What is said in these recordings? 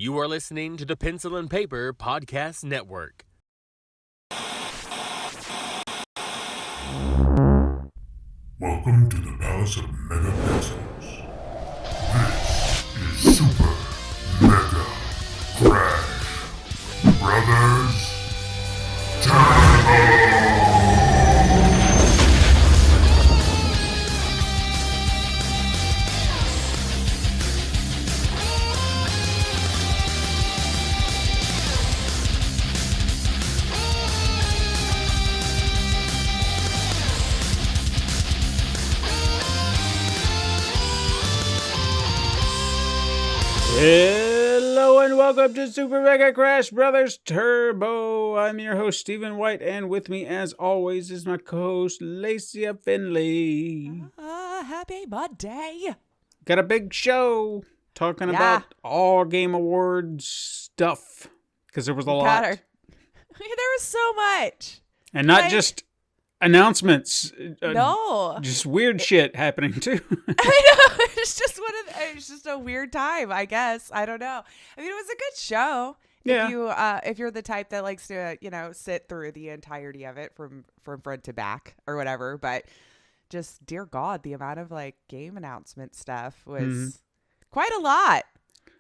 You are listening to the Pencil and Paper Podcast Network. Welcome to the Palace of Mega Pencils. This is Super Mega Crash Brothers Turbo! Hello and welcome to Super Mega Crash Brothers Turbo. I'm your host, Stephen White, and with me, as always, is my co-host, Lacey Finley. Happy Monday. Got a big show talking about all Game Awards stuff, because there was a lot. There was so much. And not just announcements. No. Just weird shit happening, too. I know. It's just a weird time, I guess. I don't know. I mean, it was a good show. Yeah. If you're the type that likes to, sit through the entirety of it from front to back or whatever. But just, dear God, the amount of game announcement stuff was quite a lot.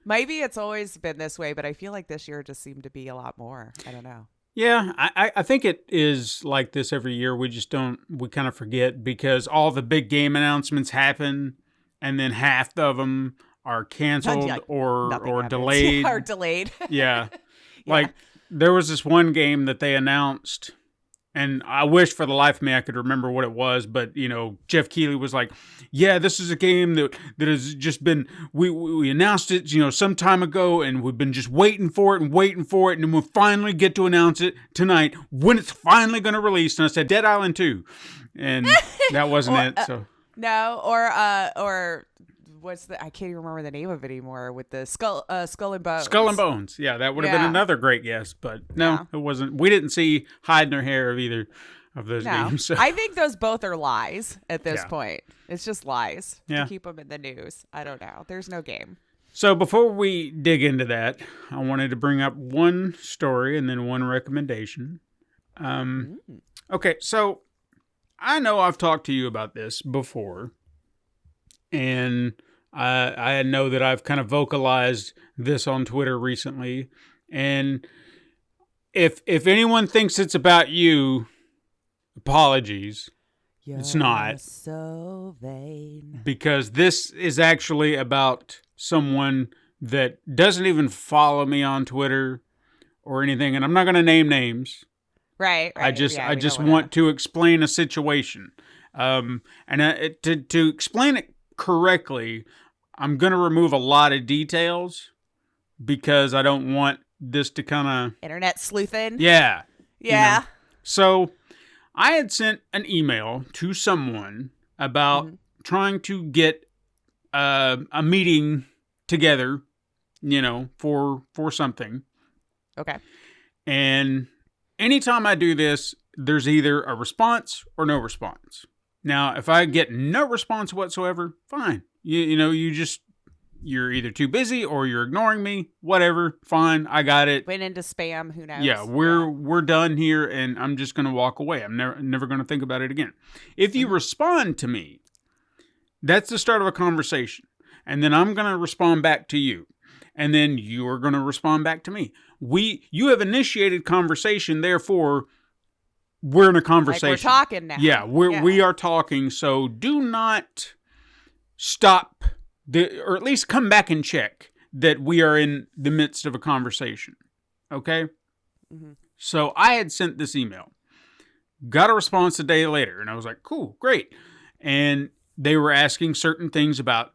Maybe it's always been this way, but I feel like this year just seemed to be a lot more. I don't know. Yeah, I think it is like this every year. We kind of forget because all the big game announcements happen and then half of them are canceled or delayed. Or delayed. Yeah. Like there was this one game that they announced and I wish for the life of me I could remember what it was, but Jeff Keighley was like, "Yeah, this is a game that has just been we announced it, some time ago, and we've been just waiting for it, and then we'll finally get to announce it tonight when it's finally going to release." And I said, "Dead Island 2," and that wasn't it. So no, or what's I can't even remember the name of it anymore with the skull and bones. Skull and Bones. Yeah, that would have been another great guess, but no, it wasn't. We didn't see hide nor hair of either of those games. So. I think those both are lies at this point. It's just lies to keep them in the news. I don't know. There's no game. So before we dig into that, I wanted to bring up one story and then one recommendation. Okay, so I know I've talked to you about this before, and I know that I've kind of vocalized this on Twitter recently, and if anyone thinks it's about you, apologies. It's not. So vain. Because this is actually about someone that doesn't even follow me on Twitter or anything, and I'm not going to name names. Right. I just want to explain a situation. And to explain it correctly, I'm going to remove a lot of details because I don't want this to kind of... Internet sleuthing? Yeah. Yeah. So I had sent an email to someone about trying to get a meeting together, for something. Okay. And anytime I do this, there's either a response or no response. Now, if I get no response whatsoever, fine. You're either too busy or you're ignoring me. Whatever, fine. I got it. Went into spam. Who knows? Yeah, we're done here, and I'm just going to walk away. I'm never going to think about it again. If you respond to me, that's the start of a conversation, and then I'm going to respond back to you, and then you're going to respond back to me. You have initiated conversation, therefore we're in a conversation. Like we're talking now. Yeah, we are talking. So do not stop, or at least come back and check that we are in the midst of a conversation. Okay? Mm-hmm. So I had sent this email. Got a response a day later, and I was like, cool, great. And they were asking certain things about,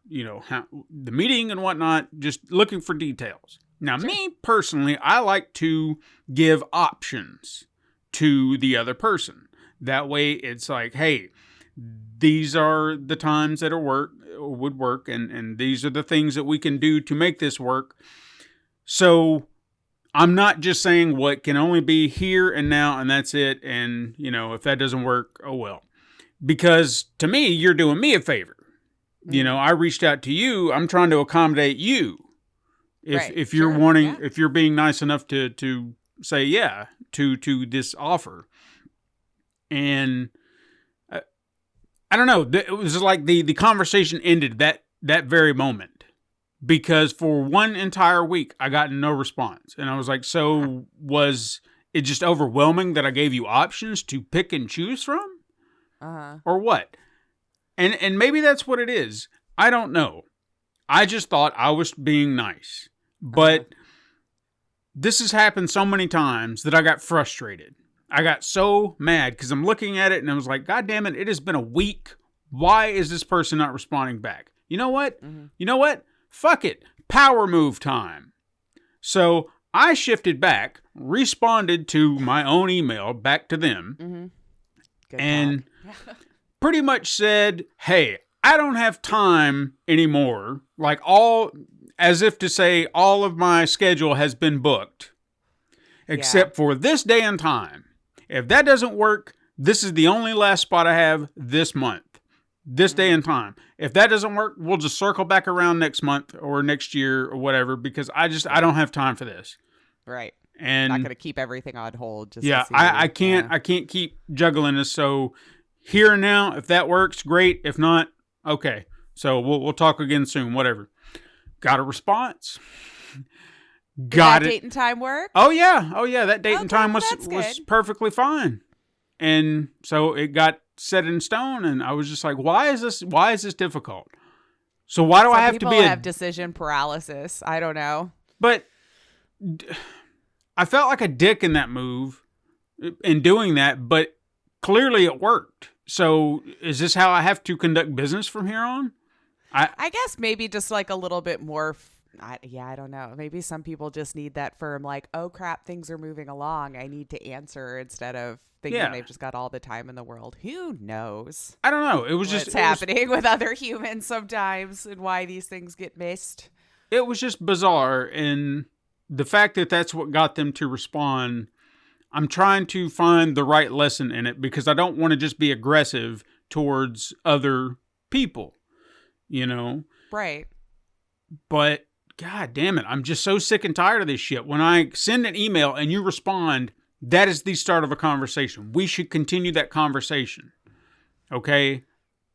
how the meeting and whatnot, just looking for details. Now, me personally, I like to give options to the other person. That way it's like, hey, these are the times that would work, and these are the things that we can do to make this work. So I'm not just saying what can only be here and now and that's it, and if that doesn't work, oh well. Because to me, you're doing me a favor. I reached out to you. I'm trying to accommodate you. If you're if you're being nice enough to say yeah to this offer. And I don't know, it was like the conversation ended that very moment, because for one entire week I got no response, and I was like, so was it just overwhelming that I gave you options to pick and choose from, or what? And maybe that's what it is. I don't know. I just thought I was being nice, but this has happened so many times that I got frustrated. I got so mad because I'm looking at it and I was like, God damn it, it has been a week. Why is this person not responding back? You know what? You know what? Fuck it. Power move time. So I shifted back, responded to my own email back to them, and pretty much said, hey, I don't have time anymore. Like as if to say all of my schedule has been booked except for this day and time. If that doesn't work, this is the only last spot I have this month, this day and time. If that doesn't work, we'll just circle back around next month or next year or whatever, because I don't have time for this. Right. And not going to keep everything on hold. Just I can't keep juggling this. So here and now, if that works, great. If not, okay. So we'll talk again soon, whatever. Got a response. Got it. Date and time work? Oh yeah. That date and time was perfectly fine. And so it got set in stone, and I was just like, why is this difficult? So why do I have to be have decision paralysis? I don't know. But I felt like a dick in that move in doing that, but clearly it worked. So is this how I have to conduct business from here on? I guess maybe just like a little bit more. I don't know. Maybe some people just need that firm, like, oh crap, things are moving along. I need to answer, instead of thinking they've just got all the time in the world. Who knows? I don't know. It was what's happening with other humans sometimes, and why these things get missed. It was just bizarre, and the fact that that's what got them to respond. I'm trying to find the right lesson in it, because I don't want to just be aggressive towards other people, you know? Right. But God damn it, I'm just so sick and tired of this shit. When I send an email and you respond, that is the start of a conversation. We should continue that conversation. Okay?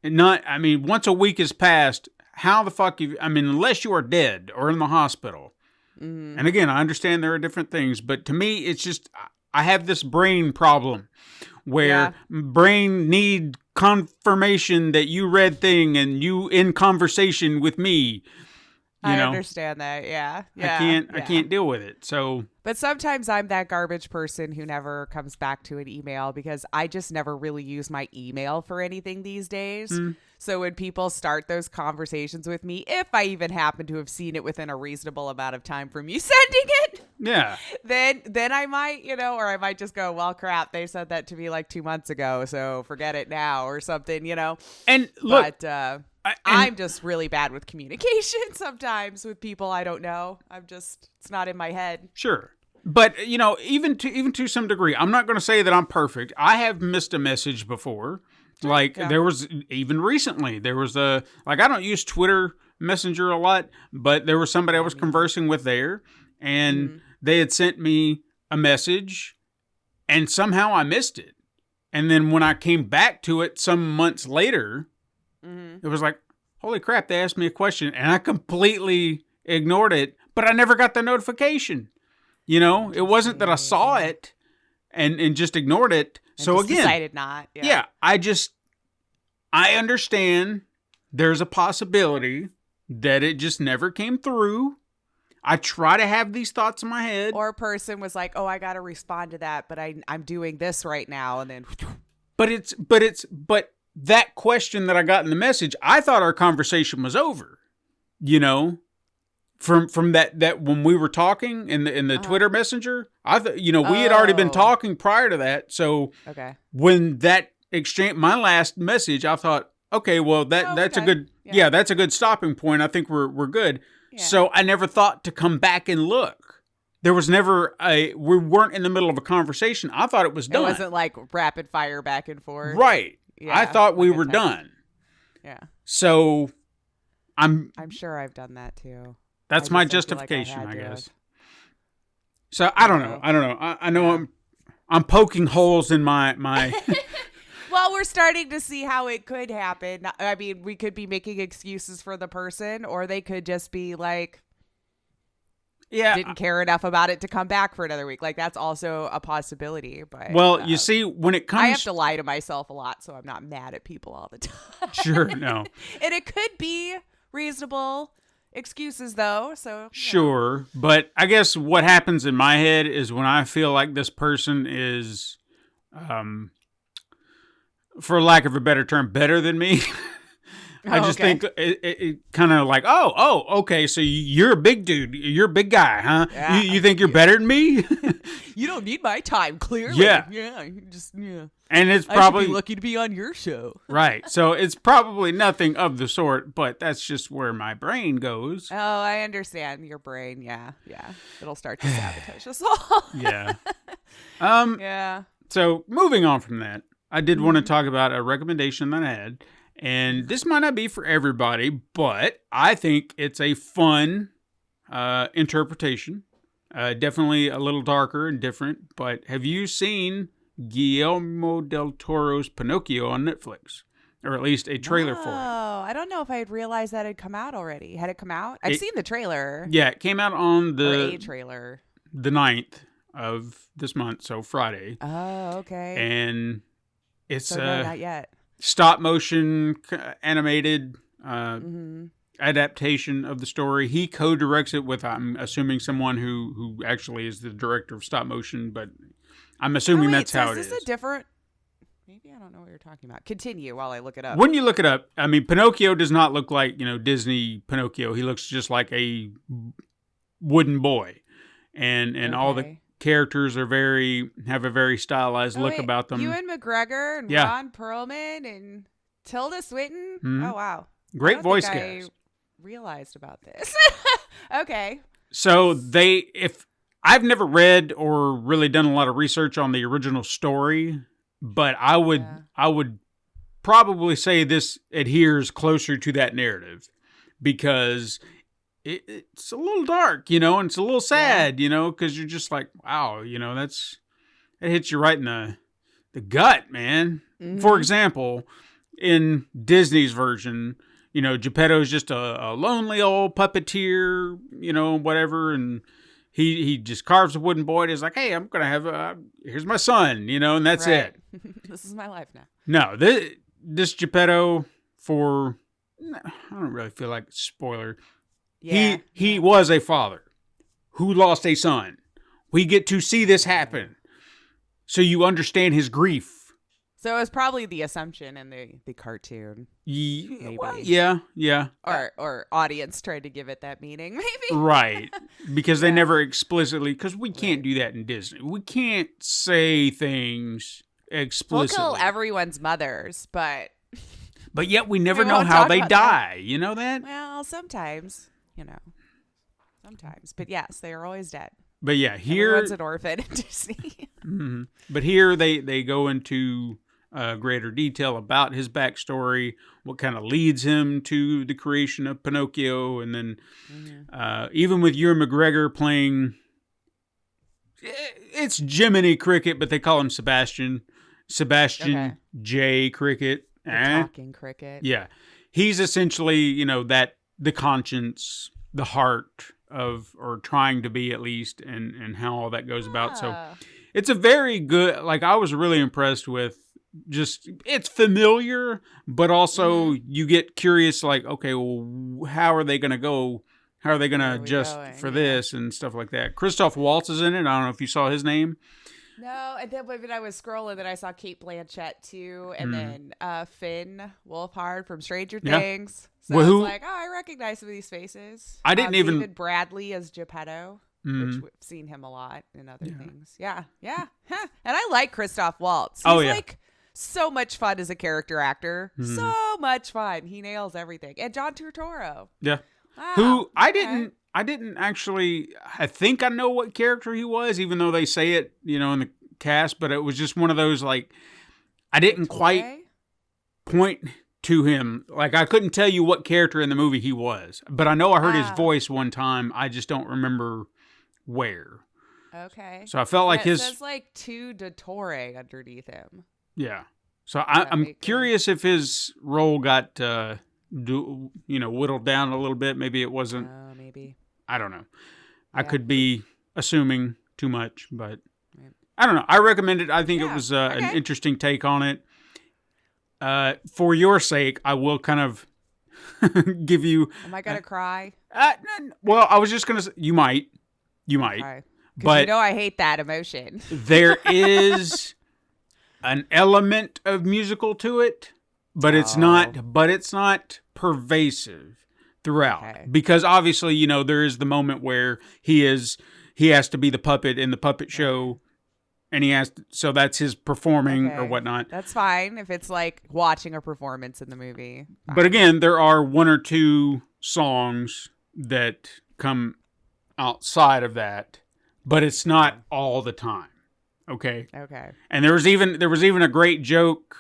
And once a week has passed, how the fuck unless you are dead or in the hospital. Mm-hmm. And again, I understand there are different things, but to me, it's just, I have this brain problem where brain need confirmation that you read thing and you in conversation with me. I understand that. Yeah. I can't deal with it. So, but sometimes I'm that garbage person who never comes back to an email, because I just never really use my email for anything these days. So when people start those conversations with me, if I even happen to have seen it within a reasonable amount of time from you sending it, then I might, or I might just go, well, crap, they said that to me like 2 months ago, so forget it now, or something, And look, but I'm just really bad with communication sometimes with people I don't know. It's not in my head. Sure. But, even to some degree, I'm not going to say that I'm perfect. I have missed a message before. Like, there was, even recently, there was I don't use Twitter Messenger a lot, but there was somebody I was conversing with there, and they had sent me a message, and somehow I missed it. And then when I came back to it some months later, it was like, holy crap, they asked me a question, and I completely ignored it, but I never got the notification. It wasn't that I saw it and just ignored it. So again, decided not. Yeah, I understand there's a possibility that it just never came through. I try to have these thoughts in my head. Or a person was like, oh, I got to respond to that, but I'm doing this right now. And then. But that question that I got in the message, I thought our conversation was over, from that when we were talking in the Twitter Messenger, I thought, we had already been talking prior to that. So when that exchange, my last message, I thought, okay, well that's a good, that's a good stopping point. I think we're good. Yeah. So I never thought to come back and look. There was never we weren't in the middle of a conversation. I thought it was done. It wasn't like rapid fire back and forth. Right. Yeah, I thought we were done. Yeah. So I'm sure I've done that too. That's I my just don't feel like I justification, had I to guess. have. So I don't know. I know I'm poking holes in my Well, we're starting to see how it could happen. I mean, we could be making excuses for the person, or they could just be like, didn't care enough about it to come back for another week. Like, that's also a possibility. But well, you see, when it comes, I have to lie to myself a lot, so I'm not mad at people all the time. Sure, no, And it could be reasonable excuses, though. So sure, but I guess what happens in my head is when I feel like this person is, for lack of a better term, better than me. I just think it kind of like, okay, so you're a big dude. You're a big guy, huh? Yeah. You think you're better than me? You don't need my time, clearly. Yeah. Yeah. And it's I probably should be lucky to be on your show. right. So it's probably nothing of the sort, but that's just where my brain goes. Oh, I understand your brain. Yeah. It'll start to sabotage us all. Yeah. Yeah. So moving on from that, I did want to talk about a recommendation that I had. And this might not be for everybody, but I think it's a fun interpretation. Definitely a little darker and different. But have you seen Guillermo del Toro's Pinocchio on Netflix? Or at least a trailer for it? Oh, I don't know if I had realized that had come out already. Had it come out? I've seen the trailer. Yeah, it came out on Or a trailer. the 9th of this month, so Friday. Oh, okay. And it's so no, not yet. Stop motion animated adaptation of the story. He co-directs it with, I'm assuming, someone who actually is the director of stop motion, but I'm assuming that's how it is. Is this a different? Maybe I don't know what you're talking about. Continue while I look it up. When you look it up, I mean, Pinocchio does not look like, Disney Pinocchio. He looks just like a wooden boy, and all the characters have a very stylized look about them. Ewan McGregor and Ron Perlman and Tilda Swinton. Mm-hmm. Oh wow, great voice cast. I realized about this. Okay. So if I've never read or really done a lot of research on the original story, but I would probably say this adheres closer to that narrative because it's a little dark, and it's a little sad, because you're just like, wow, it hits you right in the gut, man. Mm-hmm. For example, in Disney's version, Geppetto's just a lonely old puppeteer, whatever, and he just carves a wooden boy and is like, hey, I'm going to have here's my son, and that's it. This is my life now. No, this Geppetto, I don't really feel like spoiler. Yeah. He was a father who lost a son. We get to see this happen. So you understand his grief. So it was probably the assumption in the cartoon. Maybe. Well, yeah. Or audience tried to give it that meaning, maybe. Right. Because they never explicitly, because we can't do that in Disney. We can't say things explicitly. We'll kill everyone's mothers, but yet we never know how they die. You know that? Well, sometimes. Sometimes. But yes, they are always dead. But yeah, here... Everyone's an orphan in Disney. Mm-hmm. But here they go into greater detail about his backstory, what kind of leads him to the creation of Pinocchio, and then even with Ewan McGregor playing... It's Jiminy Cricket, but they call him Sebastian. Sebastian J. Cricket. Talking cricket. Yeah. He's essentially, the conscience, the heart of, or trying to be at least, and how all that goes about. So it's a very good, I was really impressed with just, it's familiar, but also you get curious, okay, well, how are they going to go? How are they going to adjust for this and stuff like that? Christoph Waltz is in it. I don't know if you saw his name. No, and then when I was scrolling, then I saw Kate Blanchett too, and then Finn Wolfhard from Stranger Things. So I was like, I recognize some of these faces. I didn't even... David Bradley as Geppetto, which we've seen him a lot in other things. Yeah. Huh. And I like Christoph Waltz. He's so much fun as a character actor. So much fun. He nails everything. And John Turturro. Yeah. Wow. Who I didn't actually, I think I know what character he was, even though they say it, in the cast, but it was just one of those, I didn't quite to him. Like, I couldn't tell you what character in the movie he was, but I know I heard his voice one time. I just don't remember where. Okay. So I felt like it says like Tu Dottore underneath him. Yeah. So I'm curious if his role got, whittled down a little bit. Maybe it wasn't. Maybe. I don't know. Yeah. I could be assuming too much, but I don't know. I recommend it. I think it was an interesting take on it. For your sake, I will kind of give you. Am I gonna cry? Well, I was just gonna say you might, Okay. but I hate that emotion. There is an element of musical to it, but it's not. But it's not pervasive throughout, because obviously, there is the moment where he has to be the puppet in the puppet show. And so that's his performing or whatnot. That's fine if it's like watching a performance in the movie. Fine. But again, there are one or two songs that come outside of that, but it's not all the time. Okay. And there was even a great joke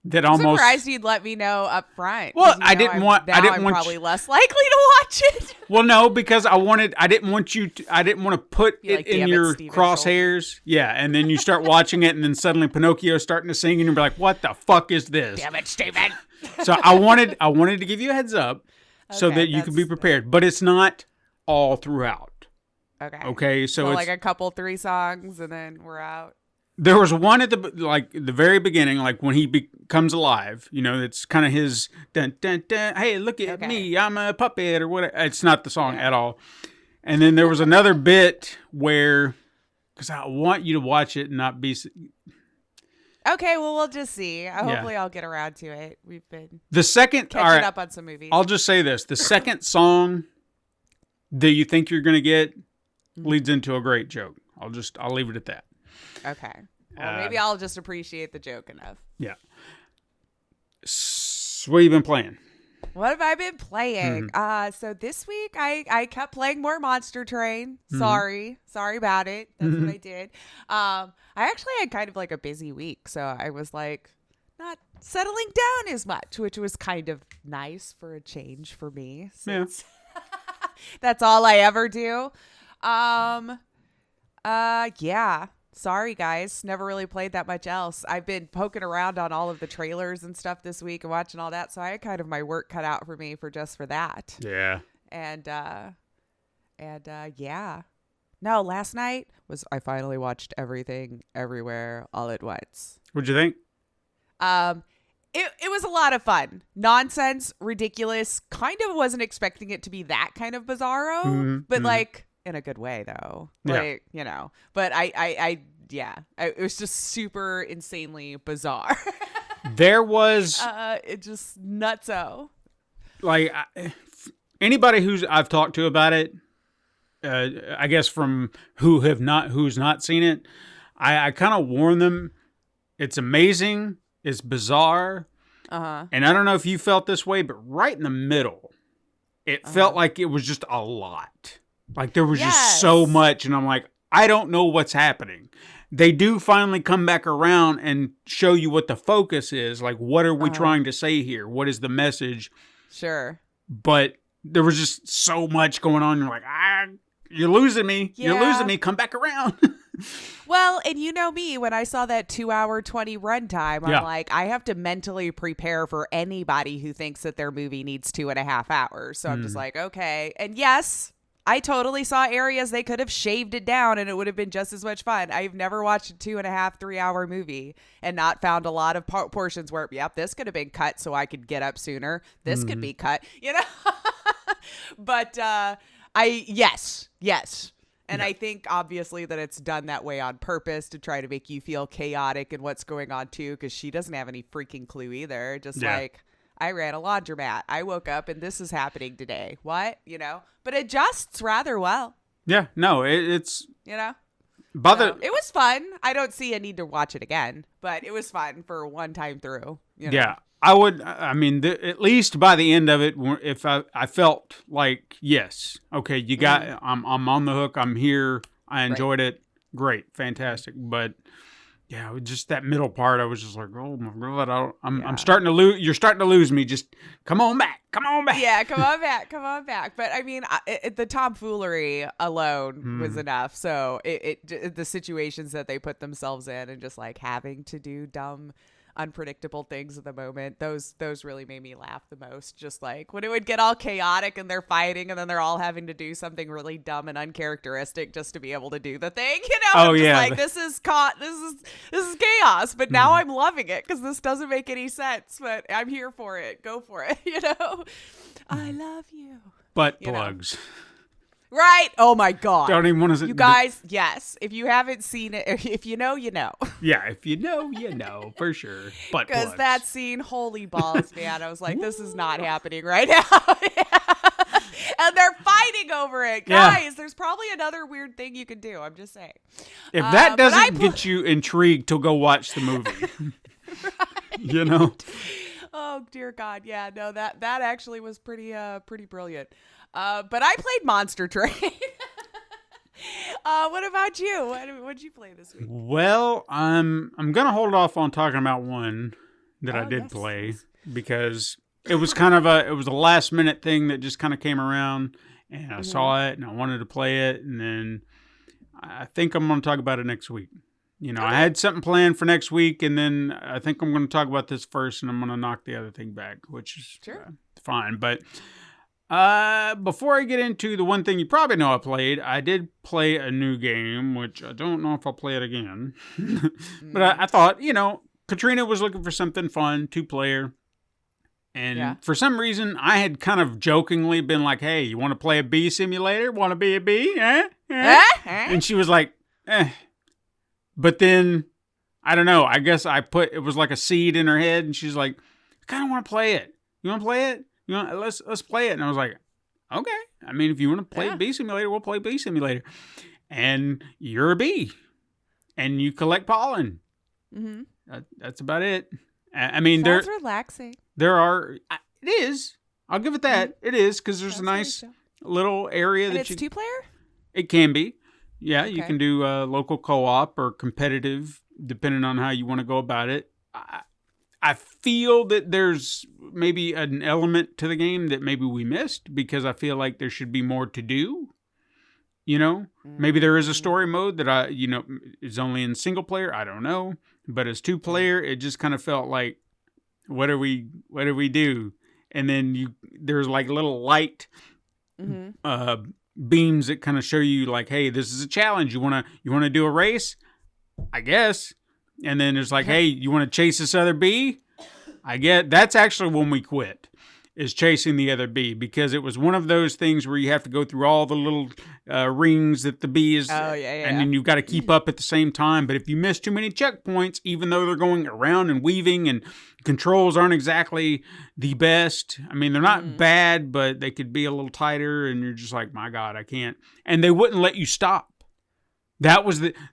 that I'm surprised you'd let me know up front. Well, I didn't want I'm probably less likely to watch it. Well, no, because I didn't want to put it in your crosshairs. Yeah, and then you start watching it, and then suddenly Pinocchio's starting to sing, and you're like, "What the fuck is this?" Damn it, Steven. So I wanted to give you a heads up so that you could be prepared, but it's not all throughout. Okay. So it's like a couple 3 songs, and then we're out. There was one at the very beginning, like when he becomes alive. It's kind of his dun dun dun. Hey, look at me, I'm a puppet or whatever. It's not the song at all. And then there was another bit where, because I want you to watch it and not be. Okay, well, we'll just see. Hopefully, I'll get around to it. We've been catching up on some movies. I'll just say this: the second song that you think you're going to get leads into a great joke. I'll leave it at that. Okay. Well, maybe I'll just appreciate the joke enough. Yeah. So what have you been playing? What have I been playing? So this week I kept playing more Monster Train. Sorry about it. That's what I did. I actually had kind of like a busy week, so I was like not settling down as much, which was kind of nice for a change for me. Since that's all I ever do. Yeah. Sorry, guys. Never really played that much else. I've been poking around on all of the trailers and stuff this week and watching all that. So I had kind of my work cut out for me for that. Yeah. And yeah. No, last night I finally watched Everything Everywhere All at Once. What'd you think? It was a lot of fun. Nonsense, ridiculous. Kind of wasn't expecting it to be that kind of bizarro, but like in a good way though. Like, but it was just super insanely bizarre. There was it just nutso. Like anybody I've talked to about it, I guess from who's not seen it, I kind of warn them. It's amazing. It's bizarre. And I don't know if you felt this way, but right in the middle, it felt like it was just a lot. Like there was just so much, and I'm like, I don't know what's happening. They do finally come back around and show you what the focus is. Like, what are we trying to say here? What is the message? Sure. But there was just so much going on. You're like, you're losing me. Yeah. You're losing me. Come back around. Well, and you know me, when I saw that 2-hour 20 runtime, I'm like, I have to mentally prepare for anybody who thinks that their movie needs 2.5 hours. So I'm just like, okay. And yes, I totally saw areas they could have shaved it down and it would have been just as much fun. I've never watched a 2.5, 3-hour movie and not found a lot of portions where, this could have been cut so I could get up sooner. This could be cut, But yes. And I think obviously that it's done that way on purpose to try to make you feel chaotic in what's going on too, because she doesn't have any freaking clue either. Like, I ran a laundromat. I woke up and this is happening today. What? But it adjusts rather well. Yeah, no, it's it was fun. I don't see a need to watch it again, but it was fun for one time through. Yeah, I would. I mean, at least by the end of it, if I felt like, yes, okay, you got. I'm on the hook. I'm here. I enjoyed it. Great, fantastic. But Yeah, just that middle part, I was just like, oh my God, I'm Yeah. starting to lose. You're starting to lose me. Just come on back. Come on back. Yeah, come on back, come on back. But I mean, the tomfoolery alone was enough. So the situations that they put themselves in, and just like having to do dumb, unpredictable things at the moment, those really made me laugh the most. Just like when it would get all chaotic and they're fighting, and then they're all having to do something really dumb and uncharacteristic just to be able to do the thing. You know, Oh, I'm just yeah. like, this is chaos. But now I'm loving it because this doesn't make any sense. But I'm here for it. Go for it. You know, I love you. Butt You know. plugs. Right? Oh my God. Don't even want to. You guys, yes. If you haven't seen it, if you know, you know. Yeah, if you know for sure. Butt Because plugs. that scene, holy balls, man. I was like, this is not happening right now. And they're fighting over it. Yeah. Guys, there's probably another weird thing you can do. I'm just saying. If that but I doesn't get you intrigued to go watch the movie, you know. Oh dear God, yeah, no, that actually was pretty brilliant. But I played Monster Train. What about you? What'd you play this week? Well, I'm gonna hold off on talking about one that I Oh, did yes, play yes. because it was kind of a last minute thing that just kind of came around, and I saw it and I wanted to play it, and then I think I'm gonna talk about it next week. You know, I had something planned for next week, and then I think I'm going to talk about this first, and I'm going to knock the other thing back, which is fine. But before I get into the one thing you probably know I played, I did play a new game, which I don't know if I'll play it again. But I thought, you know, Katrina was looking for something fun, 2-player. And for some reason, I had kind of jokingly been like, hey, you want to play a bee simulator? Want to be a bee? And she was like, eh. But then, I don't know, I guess it was like a seed in her head, and she's like, I kind of want to play it. You want to play it? Let's play it. And I was like, okay. I mean, if you want to play Bee Simulator, we'll play Bee Simulator. And you're a bee. And you collect pollen. Mm-hmm. That's about it. I mean, Sounds relaxing. There are, it is. I'll give it that. Mm-hmm. It is, because there's a nice little area and that it's 2-player? It can be. Yeah, you can do local co-op or competitive, depending on how you want to go about it. I feel that there's maybe an element to the game that maybe we missed, because I feel like there should be more to do. You know, maybe there is a story mode that is only in single player. I don't know, but as 2-player, it just kind of felt like, what do we do? And then there's like little light. Beams that kind of show you like, hey, this is a challenge. You want to do a race? I guess. And then there's like, hey, you want to chase this other bee? I get that's actually when we quit, is chasing the other bee, because it was one of those things where you have to go through all the little rings that the bee is, and then you've got to keep up at the same time. But if you miss too many checkpoints, even though they're going around and weaving and controls aren't exactly the best. I mean, they're not bad, but they could be a little tighter, and you're just like, my God, I can't. And they wouldn't let you stop.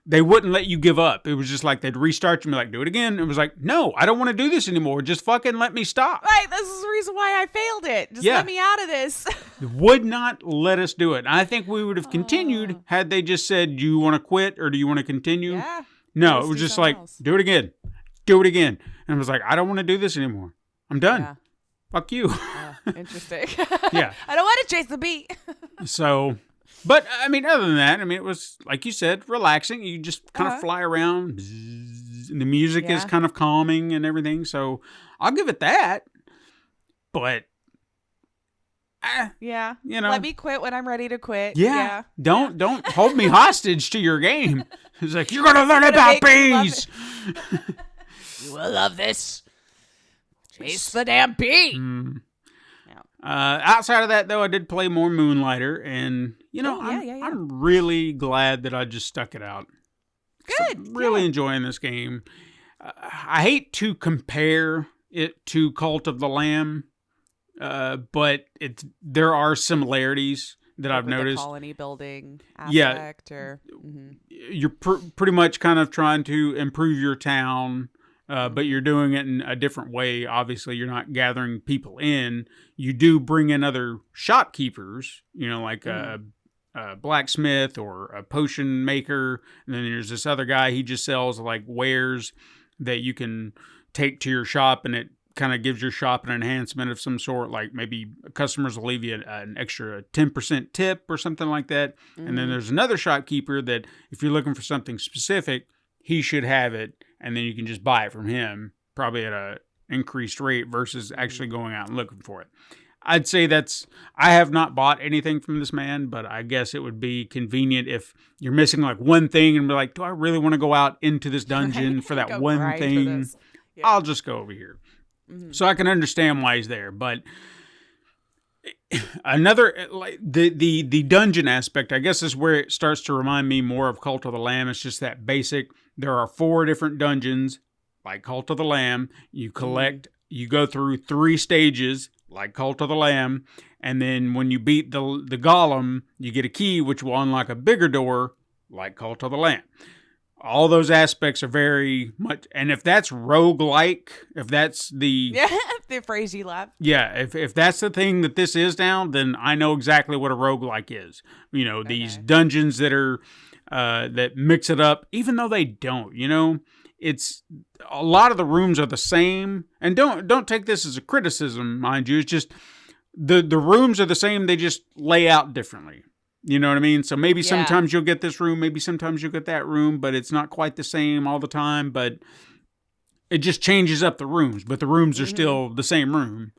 They wouldn't let you give up. It was just like they'd restart you and be like, do it again. It was like, no, I don't want to do this anymore. Just fucking let me stop. Right, this is the reason why I failed it. Just let me out of this. Would not let us do it. I think we would have continued had they just said, do you want to quit or do you want to continue? Yeah. No, it was just like, do it again. Do it again. And I was like, I don't want to do this anymore. I'm done. Yeah. Fuck you. Interesting. Yeah. I don't want to chase the bee. So... But, I mean, other than that, I mean, it was, like you said, relaxing. You just kind of fly around. And the music is kind of calming and everything. So, I'll give it that. But, you know. Let me quit when I'm ready to quit. Yeah. Don't hold me hostage to your game. It's like, you're going to learn about bees. You will love this. Chase the damn bee. Outside of that, though, I did play more Moonlighter, and I'm really glad that I just stuck it out. Good. I'm really enjoying this game. I hate to compare it to Cult of the Lamb, but there are similarities that I've noticed. The colony building aspect, You're pretty much kind of trying to improve your town. But you're doing it in a different way. Obviously, you're not gathering people in. You do bring in other shopkeepers, like a blacksmith or a potion maker. And then there's this other guy, he just sells like wares that you can take to your shop, and it kind of gives your shop an enhancement of some sort. Like maybe customers will leave you an extra 10% tip or something like that. And then there's another shopkeeper that if you're looking for something specific, he should have it, and then you can just buy it from him, probably at a increased rate versus actually going out and looking for it. I'd say I have not bought anything from this man, but I guess it would be convenient if you're missing like one thing and be like, do I really want to go out into this dungeon for that one thing? Yeah. I'll just go over here. So I can understand why he's there. But another, like the dungeon aspect, I guess, is where it starts to remind me more of Cult of the Lamb. It's just that basic. There are 4 different dungeons, like Cult of the Lamb. You collect, you go through 3 stages, like Cult of the Lamb. And then when you beat the golem, you get a key, which will unlock a bigger door, like Cult of the Lamb. All those aspects are very much, and if that's roguelike, if that's the phrase you love. Yeah, if that's the thing that this is now, then I know exactly what a roguelike is. You know, these dungeons that are that mix it up, even though they don't, you know, it's a lot of the rooms are the same. And don't take this as a criticism, mind you. It's just the rooms are the same, they just lay out differently. You know what I mean? So maybe sometimes you'll get this room, maybe sometimes you'll get that room, but it's not quite the same all the time. But it just changes up the rooms, but the rooms are still the same room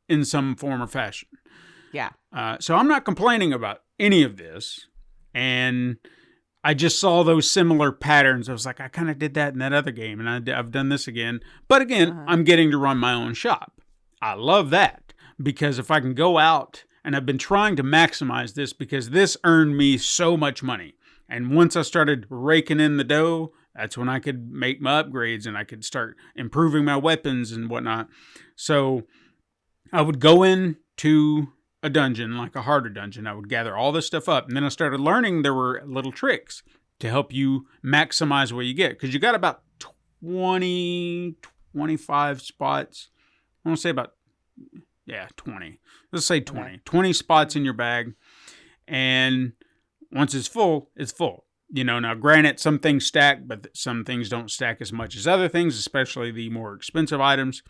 in some form or fashion. Yeah. So I'm not complaining about any of this. And I just saw those similar patterns. I was like, I kind of did that in that other game, and I've done this again. But again, I'm getting to run my own shop. I love that, because if I can go out, and I've been trying to maximize this because this earned me so much money. And once I started raking in the dough, that's when I could make my upgrades and I could start improving my weapons and whatnot. So I would go into a dungeon, like a harder dungeon. I would gather all this stuff up. And then I started learning there were little tricks to help you maximize what you get. Because you got about 20, 25 spots. I want to say about 20. Let's say 20. Okay. 20 spots in your bag. And once it's full, it's full. You know, now granted, some things stack, but some things don't stack as much as other things, especially the more expensive items.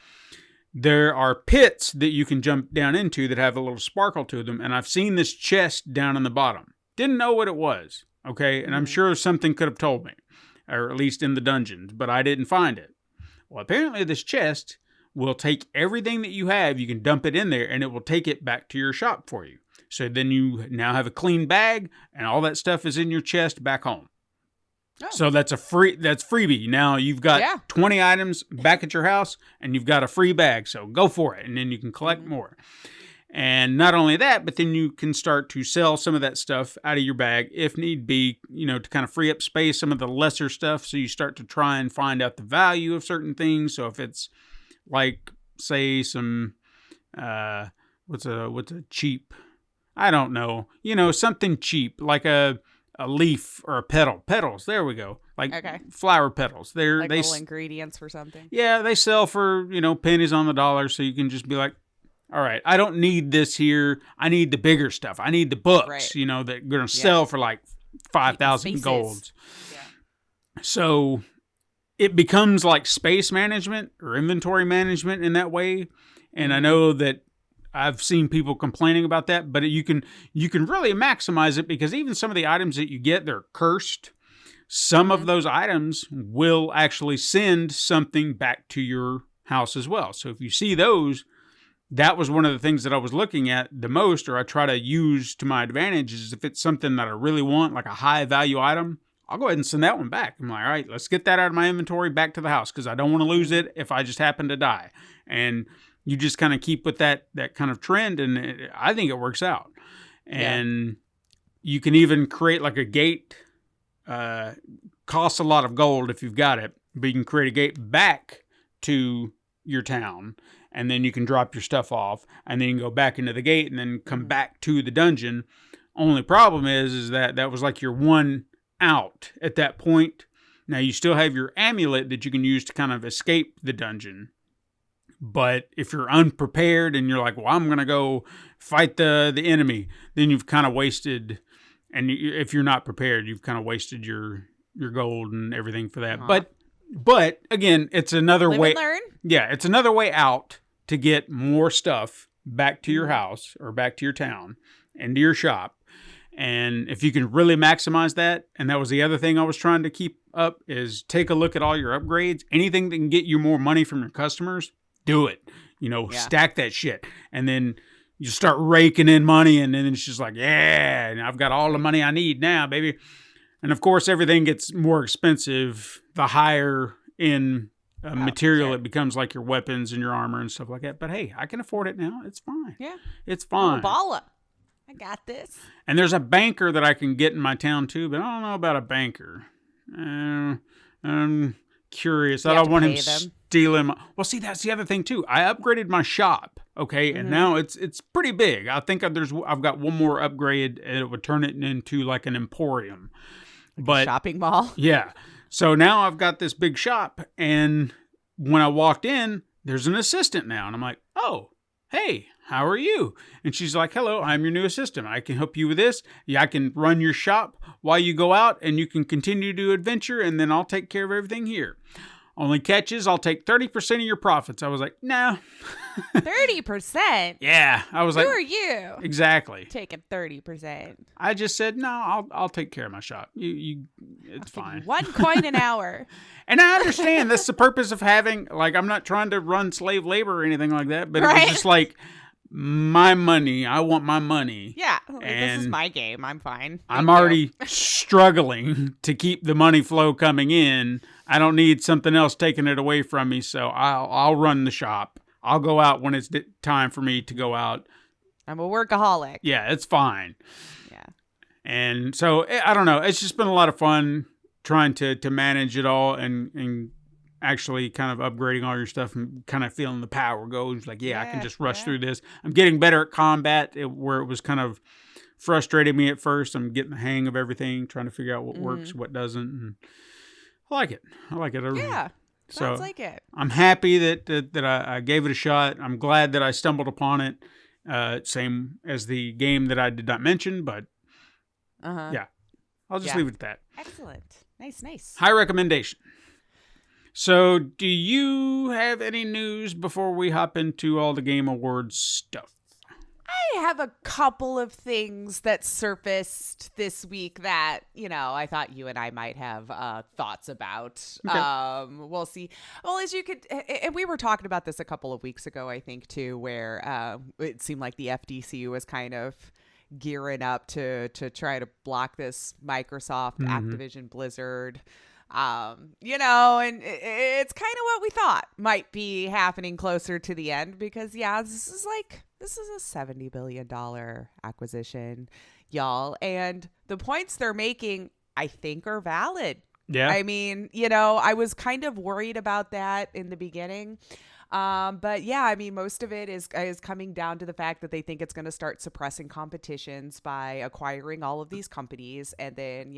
There are pits that you can jump down into that have a little sparkle to them. And I've seen this chest down in the bottom. Didn't know what it was. Okay. And I'm sure something could have told me, or at least in the dungeons, but I didn't find it. Well, apparently this chest will take everything that you have, you can dump it in there, and it will take it back to your shop for you. So then you now have a clean bag, and all that stuff is in your chest back home. Oh. So that's freebie. Now you've got 20 items back at your house, and you've got a free bag. So go for it, and then you can collect more. And not only that, but then you can start to sell some of that stuff out of your bag if need be, you know, to kind of free up space, some of the lesser stuff. So you start to try and find out the value of certain things. So if it's like, say, some, what's a cheap, I don't know, you know, something cheap, like a leaf or a petal. Petals, there we go. Like flower petals. They're like little ingredients for something. Yeah, they sell for, you know, pennies on the dollar, so you can just be like, all right, I don't need this here. I need the bigger stuff. I need the books, you know, that are going to sell for like 5,000 golds. Yeah. So it becomes like space management or inventory management in that way. And I know that I've seen people complaining about that, but you can really maximize it, because even some of the items that you get, they're cursed. Some of those items will actually send something back to your house as well. So if you see those, that was one of the things that I was looking at the most, or I try to use to my advantage, is if it's something that I really want, like a high value item, I'll go ahead and send that one back. I'm like, all right, let's get that out of my inventory back to the house, because I don't want to lose it if I just happen to die. And you just kind of keep with that kind of trend, and I think it works out. And you can even create like a gate. Costs a lot of gold if you've got it, but you can create a gate back to your town, and then you can drop your stuff off, and then you can go back into the gate and then come back to the dungeon. Only problem is that was like your one out at that point. Now you still have your amulet that you can use to kind of escape the dungeon. But if you're unprepared and you're like, well, I'm going to go fight the enemy, then you've kind of wasted And if you're not prepared, you've kind of wasted your gold and everything for that. Uh-huh. But again, it's another Live way. and learn. Yeah, it's another way out to get more stuff back to your house or back to your town and to your shop. And if you can really maximize that, and that was the other thing I was trying to keep up, is take a look at all your upgrades. Anything that can get you more money from your customers, do it. Stack that shit. And then you start raking in money, and then it's just like, yeah, and I've got all the money I need now, baby. And of course, everything gets more expensive the higher in material it becomes, like your weapons and your armor and stuff like that. But hey, I can afford it now. It's fine. Yeah. It's fine. I'm a baller. I got this. And there's a banker that I can get in my town too, but I don't know about a banker. I'm curious. I don't want him stealing my... Well, see, that's the other thing too. I upgraded my shop, okay, and now it's pretty big. I think I've got one more upgrade, and it would turn it into like an emporium. A shopping mall. Yeah. So now I've got this big shop, and when I walked in, there's an assistant now, and I'm like, oh, hey, how are you? And she's like, hello, I'm your new assistant. I can help you with this. Yeah, I can run your shop while you go out, and you can continue to adventure, and then I'll take care of everything here. Only catch is I'll take 30% of your profits. I was like, no. 30%? Yeah. I was like, who are you? Exactly. Taking 30%. I just said, no, I'll take care of my shop. It's fine. 1 coin an hour. And I understand that's the purpose of having, like, I'm not trying to run slave labor or anything like that, but it was just like, my money. I want my money. Yeah. This is my game. I'm fine. I'm already struggling to keep the money flow coming in. I don't need something else taking it away from me, so I'll run the shop. I'll go out when it's time for me to go out. I'm a workaholic. Yeah, it's fine. Yeah. And so, I don't know. It's just been a lot of fun trying to manage it all and actually kind of upgrading all your stuff and kind of feeling the power go. It's like, I can just rush through this. I'm getting better at combat, where it was kind of frustrating me at first. I'm getting the hang of everything, trying to figure out what works, what doesn't. And I like it. Yeah. Sounds So like it. I'm happy that I gave it a shot. I'm glad that I stumbled upon it. Same as the game that I did not mention, but yeah, I'll just leave it at that. Excellent. Nice. High recommendation. So, do you have any news before we hop into all the Game Awards stuff? I have a couple of things that surfaced this week that, I thought you and I might have thoughts about. Okay. We'll see. Well, as you could, and we were talking about this a couple of weeks ago, I think, too, where it seemed like the FTC was kind of gearing up to try to block this Microsoft, Activision, Blizzard. And it's kind of what we thought might be happening closer to the end because, this is a $70 billion acquisition, y'all. And the points they're making, I think, are valid. Yeah. I mean, I was kind of worried about that in the beginning. But most of it is coming down to the fact that they think it's going to start suppressing competitions by acquiring all of these companies and then,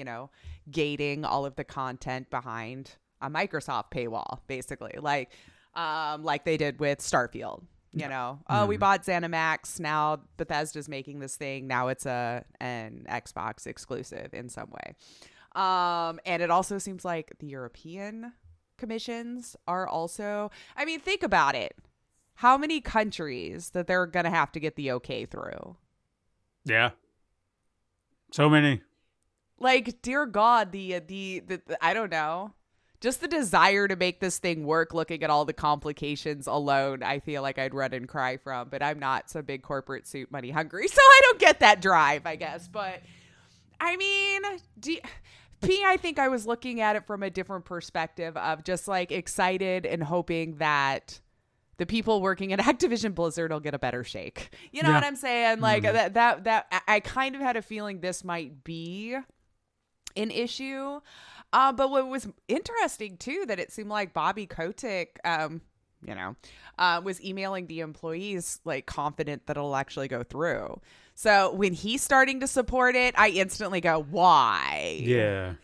gating all of the content behind a Microsoft paywall, basically, like they did with Starfield. We bought ZeniMax. Now Bethesda's making this thing. Now it's an Xbox exclusive in some way. And it also seems like the European commissions are also, think about it. How many countries that they're going to have to get the okay through? Yeah. So many. Like, dear God, the I don't know. Just the desire to make this thing work, looking at all the complications alone, I feel like I'd run and cry from. But I'm not so big corporate suit money hungry, so I don't get that drive, I guess. But, I think I was looking at it from a different perspective of just like excited and hoping that the people working at Activision Blizzard will get a better shake. You know what I'm saying? Like that I kind of had a feeling this might be an issue. But what was interesting too, that it seemed like Bobby Kotick, was emailing the employees like confident that it'll actually go through. So when he's starting to support it, I instantly go, why? Yeah.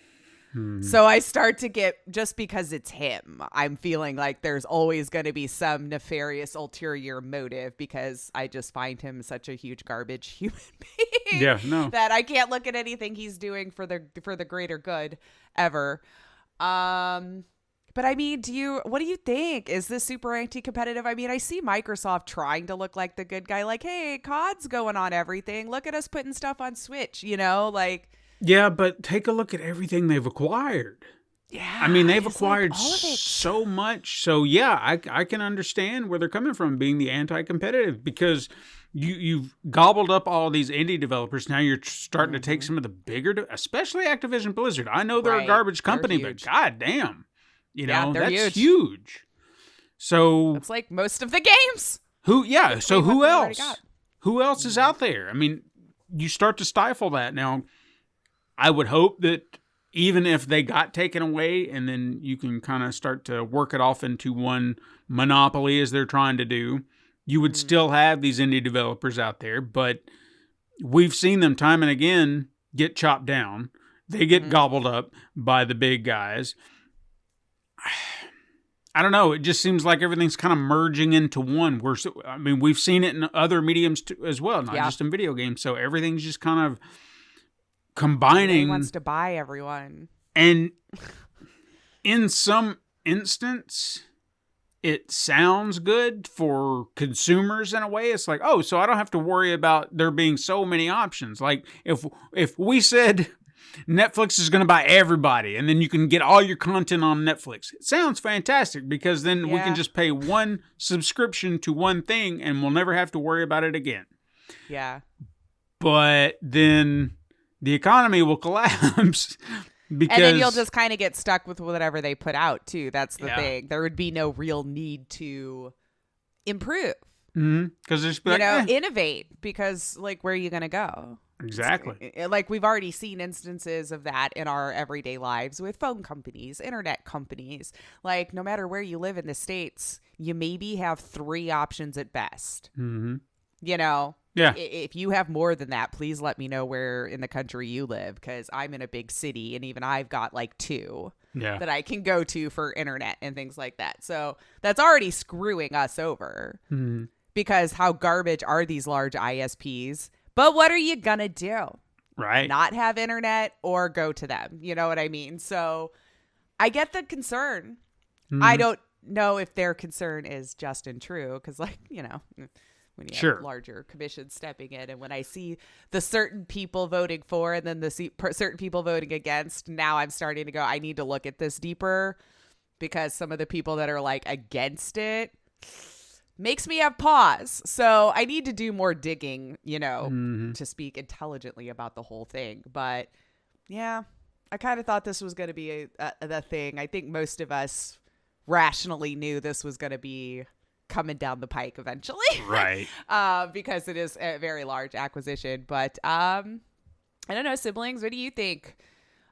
So I start to get, just because it's him, I'm feeling like there's always going to be some nefarious ulterior motive, because I just find him such a huge garbage human being. Yeah, no. That I can't look at anything he's doing for the greater good ever. But I mean, what do you think? Is this super anti-competitive? I mean, I see Microsoft trying to look like the good guy, like, hey, COD's going on everything. Look at us putting stuff on Switch, like. Yeah, but take a look at everything they've acquired. Yeah. I mean, they've acquired all of it. so much. So yeah, I can understand where they're coming from, being the anti-competitive, because you've gobbled up all these indie developers. Now you're starting to take some of the bigger, especially Activision Blizzard. I know they're a garbage company, but goddamn. That's huge. So it's like most of the games. Who else? Who else is out there? I mean, you start to stifle that. Now, I would hope that even if they got taken away, and then you can kind of start to work it off into one monopoly as they're trying to do, you would still have these indie developers out there. But we've seen them time and again get chopped down. They get gobbled up by the big guys. I don't know. It just seems like everything's kind of merging into one. We've seen it in other mediums as well, not just in video games. So everything's just kind of combining. He wants to buy everyone. And in some instance, it sounds good for consumers in a way. It's like, oh, so I don't have to worry about there being so many options. Like if we said Netflix is going to buy everybody, and then you can get all your content on Netflix. It sounds fantastic, because then we can just pay one subscription to one thing, and we'll never have to worry about it again. Yeah. But then the economy will collapse. Because, and then you'll just kind of get stuck with whatever they put out, too. That's the thing. There would be no real need to improve. Because there's innovate, because, like, where are you going to go? Exactly. Like, we've already seen instances of that in our everyday lives with phone companies, internet companies. Like, no matter where you live in the States, you maybe have 3 options at best. Mm-hmm. Yeah. If you have more than that, please let me know where in the country you live, because I'm in a big city, and even I've got like 2 that I can go to for internet and things like that. So that's already screwing us over, because how garbage are these large ISPs? But what are you going to do? Right. Not have internet or go to them. You know what I mean? So I get the concern. I don't know if their concern is just and true, because, like, when you have larger commissions stepping in, and when I see the certain people voting for and then the certain people voting against, now I'm starting to go, I need to look at this deeper, because some of the people that are like against it makes me have pause. So I need to do more digging, to speak intelligently about the whole thing. But yeah, I kind of thought this was going to be the thing. I think most of us rationally knew this was going to be coming down the pike eventually. Right. Because it is a very large acquisition. But I don't know, siblings, what do you think?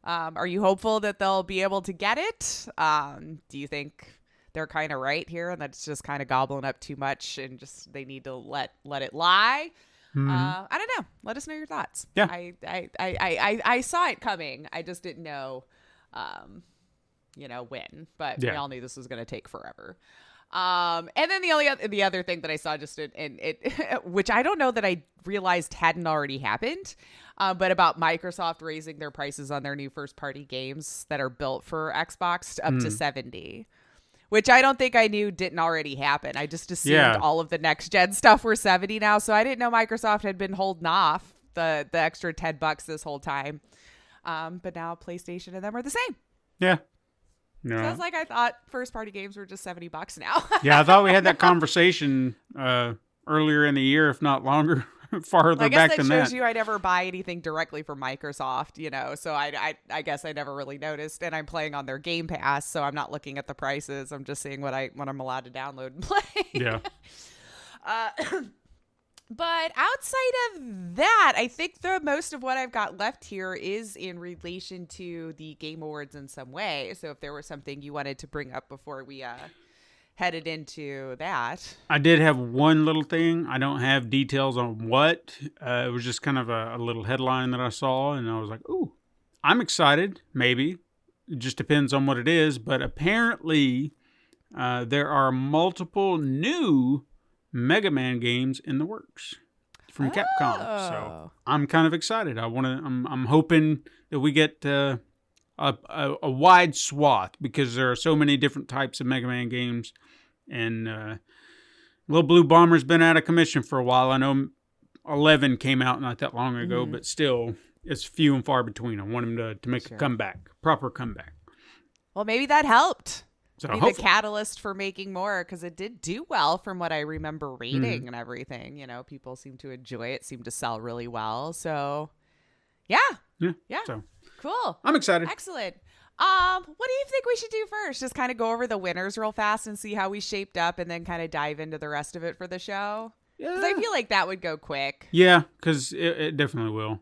Are you hopeful that they'll be able to get it? Do you think they're kind of right here, and that's just kind of gobbling up too much, and just they need to let it lie? I don't know. Let us know your thoughts. Yeah. I saw it coming. I just didn't know, when. But we all knew this was going to take forever. And then the other thing that I saw just in it, which I don't know that I realized hadn't already happened, but about Microsoft raising their prices on their new first party games that are built for Xbox up to $70, which I don't think I knew didn't already happen. I just assumed all of the next gen stuff were $70 now, so I didn't know Microsoft had been holding off the extra $10 this whole time. But now PlayStation and them are the same. Yeah. No. Sounds like I thought first party games were just $70 now. Yeah, I thought we had that conversation earlier in the year, if not longer, farther back than that. I guess that shows you I never buy anything directly from Microsoft, so I guess I never really noticed. And I'm playing on their Game Pass, so I'm not looking at the prices. I'm just seeing what I'm allowed to download and play. Yeah. But outside of that, I think the most of what I've got left here is in relation to the Game Awards in some way. So if there was something you wanted to bring up before we headed into that. I did have one little thing. I don't have details on what. It was just kind of a little headline that I saw, and I was like, ooh, I'm excited, maybe. It just depends on what it is. But apparently, there are multiple new Mega Man games in the works from Capcom. So I'm kind of excited. I'm hoping that we get a wide swath, because there are so many different types of Mega Man games, and Little Blue Bomber's been out of commission for a while. I know 11 came out not that long ago, but still, it's few and far between. I want him to make a comeback, proper comeback. Well, maybe that helped. So be the catalyst for making more, because it did do well from what I remember reading and everything. You know, people seem to enjoy it, seem to sell really well. So, yeah. So cool. I'm excited. Excellent. What do you think we should do first? Just kind of go over the winners real fast and see how we shaped up, and then kind of dive into the rest of it for the show. Because I feel like that would go quick. Yeah, because it definitely will.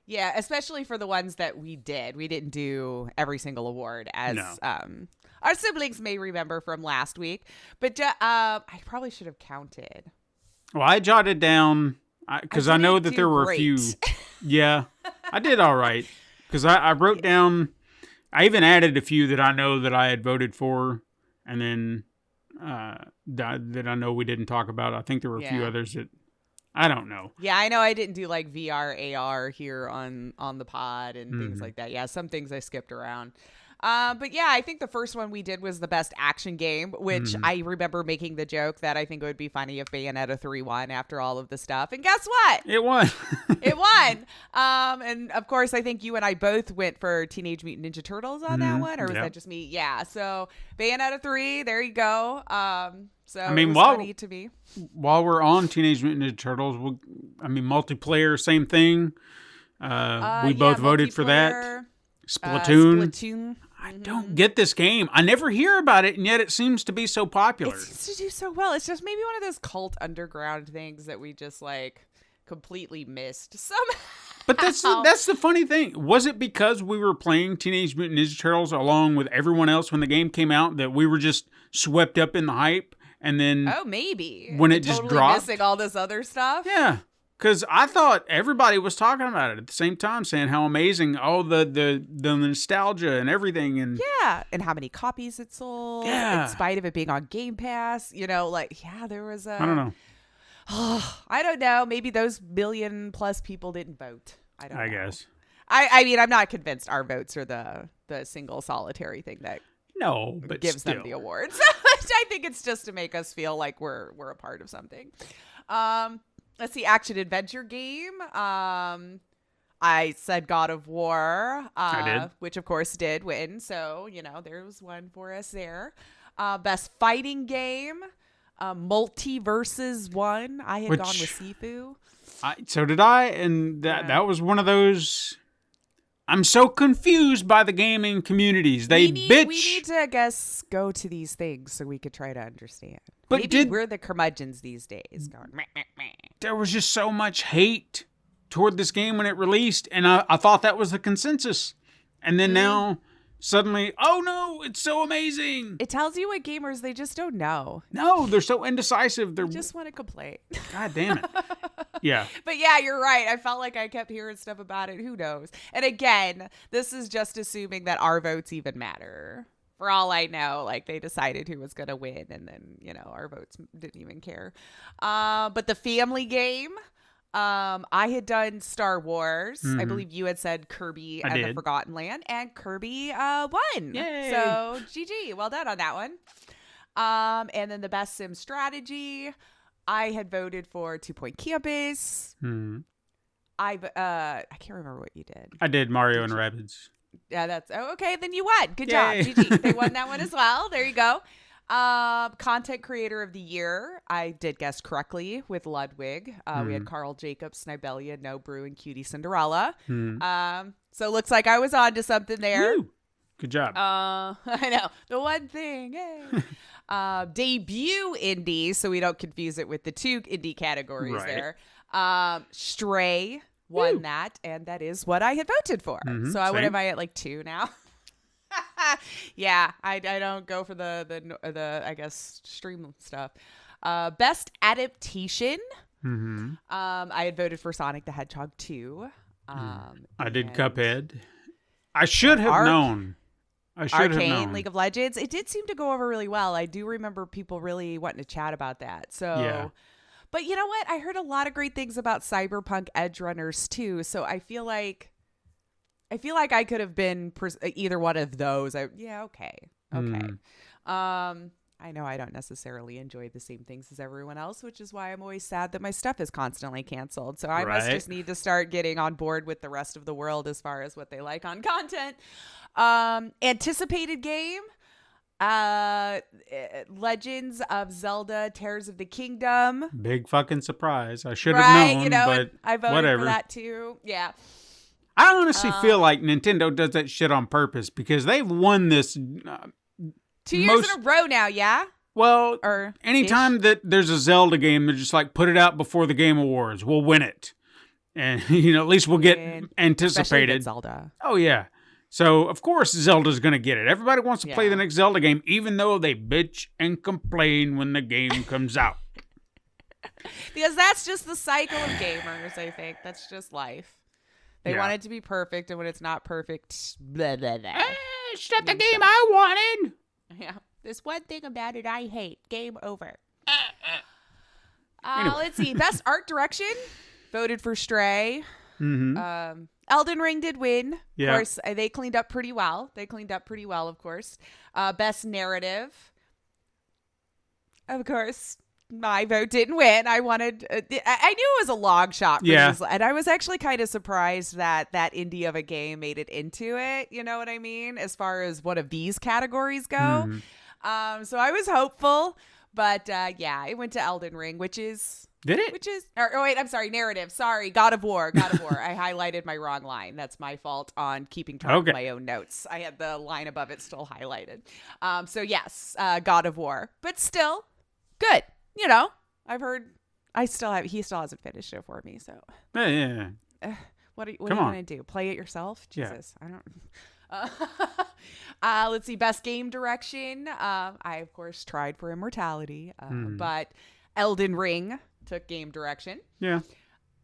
Yeah, especially for the ones that we did. We didn't do every single award, as our siblings may remember from last week. But I probably should have counted. Well, I jotted down, because I know that there were a few. Yeah, I did all right. Because I wrote down, I even added a few that I know that I had voted for, and then that I know we didn't talk about. I think there were a few others that I don't know. Yeah, I know I didn't do like VR, AR here on the pod and things like that. Yeah, some things I skipped around. But yeah, I think the first one we did was the best action game, which I remember making the joke that I think it would be funny if Bayonetta 3 won after all of the stuff. And guess what? It won. It won. And of course, I think you and I both went for Teenage Mutant Ninja Turtles on that one, or was that just me? Yeah. So Bayonetta 3, there you go. So I mean, it was funny to me. While we're on Teenage Mutant Ninja Turtles, multiplayer, same thing. We both voted for that. Splatoon. I don't get this game. I never hear about it, and yet it seems to be so popular. It seems to do so well. It's just maybe one of those cult underground things that we just like completely missed somehow. But that's the funny thing. Was it because we were playing Teenage Mutant Ninja Turtles along with everyone else when the game came out that we were just swept up in the hype, and then maybe when it just dropped, missing all this other stuff? Yeah. Because I thought everybody was talking about it at the same time, saying how amazing, the nostalgia and everything. And and how many copies it sold, in spite of it being on Game Pass. You know, there was a... I don't know. I don't know. Maybe those million plus people didn't vote. I guess. I mean, I'm not convinced our votes are the single solitary thing that gives them the awards. I think it's just to make us feel like we're a part of something. Let's see, action adventure game. I said God of War, I did. which of course did win. So, there was one for us there. Best fighting game, Multiverses won. I had gone with Sifu. So did I, and that was one of those. I'm so confused by the gaming communities. We need to, I guess, go to these things so we could try to understand. But maybe we're the curmudgeons these days. Going, meh, meh, meh. There was just so much hate toward this game when it released, and I thought that was the consensus. And then now, suddenly, oh no, it's so amazing. It tells you what gamers, they just don't know. No, they're so indecisive. They just want to complain. God damn it. Yeah. But yeah, you're right. I felt like I kept hearing stuff about it. Who knows? And again, this is just assuming that our votes even matter. For all I know, they decided who was going to win, and then, our votes didn't even care. But the family game, I had done Star Wars. I believe you had said Kirby and the Forgotten Land, and Kirby won. Yay. So GG. Well done on that one. And then the best sim strategy, I had voted for 2 Point Campus. I can't remember what you did. I did Mario and Rabbids. Yeah, okay. Then you won. Good job. GG. They won that one as well. There you go. Content Creator of the Year, I did guess correctly with Ludwig. We had Carl Jacobs, Snibelia, No Brew, and Cutie Cinderella. So it looks like I was on to something there. Woo. Good job. I know. The one thing. Yay. Debut indie, so we don't confuse it with the two indie categories there. Stray won that, and that is what I had voted for. So what am I at, 2 now? Yeah, I don't go for the I guess stream stuff. Best adaptation. I had voted for Sonic the Hedgehog 2. I did Cuphead. I should have known I should have Arcane known. League of Legends. It did seem to go over really well. I do remember people really wanting to chat about that. So, Yeah. But you know what? I heard a lot of great things about Cyberpunk Edge Runners too. So I feel like I could have been either one of those. Okay. I know I don't necessarily enjoy the same things as everyone else, which is why I'm always sad that my stuff is constantly canceled. So I must just need to start getting on board with the rest of the world as far as what they like on content. Anticipated game, Legends of Zelda Tears of the Kingdom. Big fucking surprise. I should have known, but I voted whatever. for that too. Yeah. I honestly feel like Nintendo does that shit on purpose because they've won this 2 years in a row now, yeah? Well, Or anytime that there's a Zelda game, they're just like, put it out before the Game Awards. We'll win it. And, at least we'll get anticipated. Zelda. Oh, yeah. So, of course, Zelda's going to get it. Everybody wants to play the next Zelda game, even though they bitch and complain when the game comes out. Because that's just the cycle of gamers, I think. That's just life. They want it to be perfect, and when it's not perfect, blah, blah, blah. It's not the game I wanted. Yeah. There's one thing about it I hate. Game over. Anyway. Let's see. Best art direction. Voted for Stray. Mm-hmm. Elden Ring did win. Yeah. Of course, they cleaned up pretty well. Of course. Best narrative. Of course, my vote didn't win. I wanted. I knew it was a long shot. And I was actually kind of surprised that indie of a game made it into it. You know what I mean? As far as one of these categories go. Mm-hmm. So I was hopeful, but it went to Elden Ring, which is. Did it? I'm sorry, narrative. Sorry, God of War. I highlighted my wrong line. That's my fault on keeping track of my own notes. I had the line above it still highlighted. So yes, God of War, but still good. I've heard. He still hasn't finished it for me. So Yeah. what are you gonna do? Play it yourself? Jesus, Yeah. I don't. Let's see. Best game direction. I of course tried for Immortality, but Elden Ring took game direction. Yeah.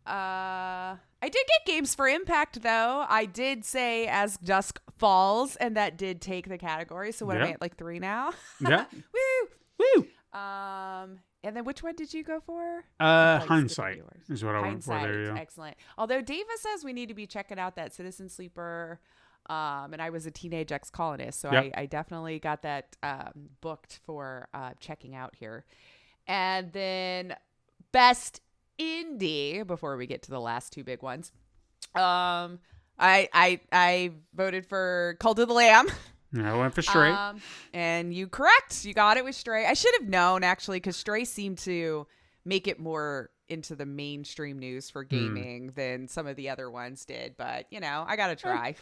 I did get games for Impact though. I did say As Dusk Falls, and that did take the category. So what am I at, like 3 now? Yeah. Woo. And then which one did you go for? Hindsight is what I went for there. Yeah. Excellent. Although Davis says we need to be checking out that Citizen Sleeper. And I was a teenage ex-colonist, so I definitely got that booked for checking out here. And then best indie, before we get to the last 2 big ones, I voted for Cult of the Lamb. I went for Stray. And you got it with Stray. I should have known actually, because Stray seemed to make it more into the mainstream news for gaming than some of the other ones did, but I gotta try.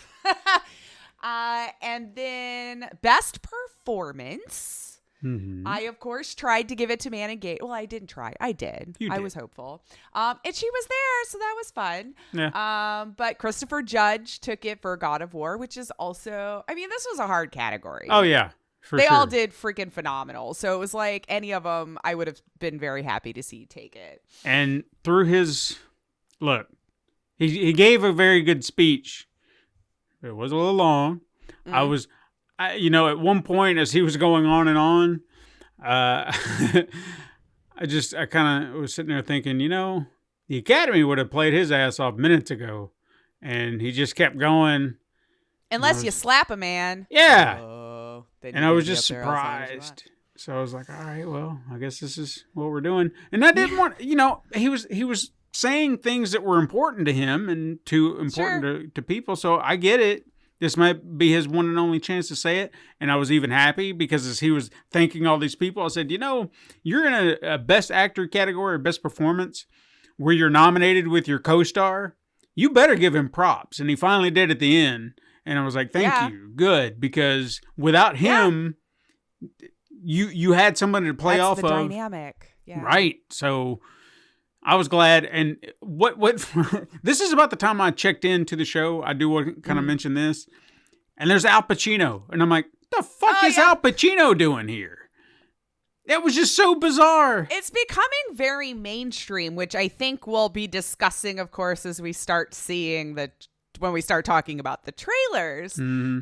And then best performance. Mm-hmm. I of course tried to give it to Man and Gate. Well, I didn't try. I did. I was hopeful. And she was there, so that was fun. Yeah. But Christopher Judge took it for God of War, which is also, this was a hard category. Oh yeah. They all did freaking phenomenal. So it was like any of them, I would have been very happy to see take it. And through his look, he gave a very good speech. It was a little long. Mm. At one point as he was going on and on, I kind of was sitting there thinking, the Academy would have played his ass off minutes ago, and he just kept going. Unless you slap a man. Yeah. And I was just surprised. So I was like, all right, well, I guess this is what we're doing. And I didn't want, he was saying things that were important to him and important to people. So I get it. This might be his one and only chance to say it. And I was even happy because as he was thanking all these people, I said, you're in a best actor category or best performance where you're nominated with your co-star. You better give him props. And he finally did at the end. And I was like, thank you. Good. Because without him, you had somebody to play off of. That's the dynamic. Yeah. Right. So I was glad. And what this is about the time I checked into the show. I do want to kind of mention this. And there's Al Pacino. And I'm like, the fuck is Al Pacino doing here? That was just so bizarre. It's becoming very mainstream, which I think we'll be discussing, of course, as we start seeing the when we start talking about the trailers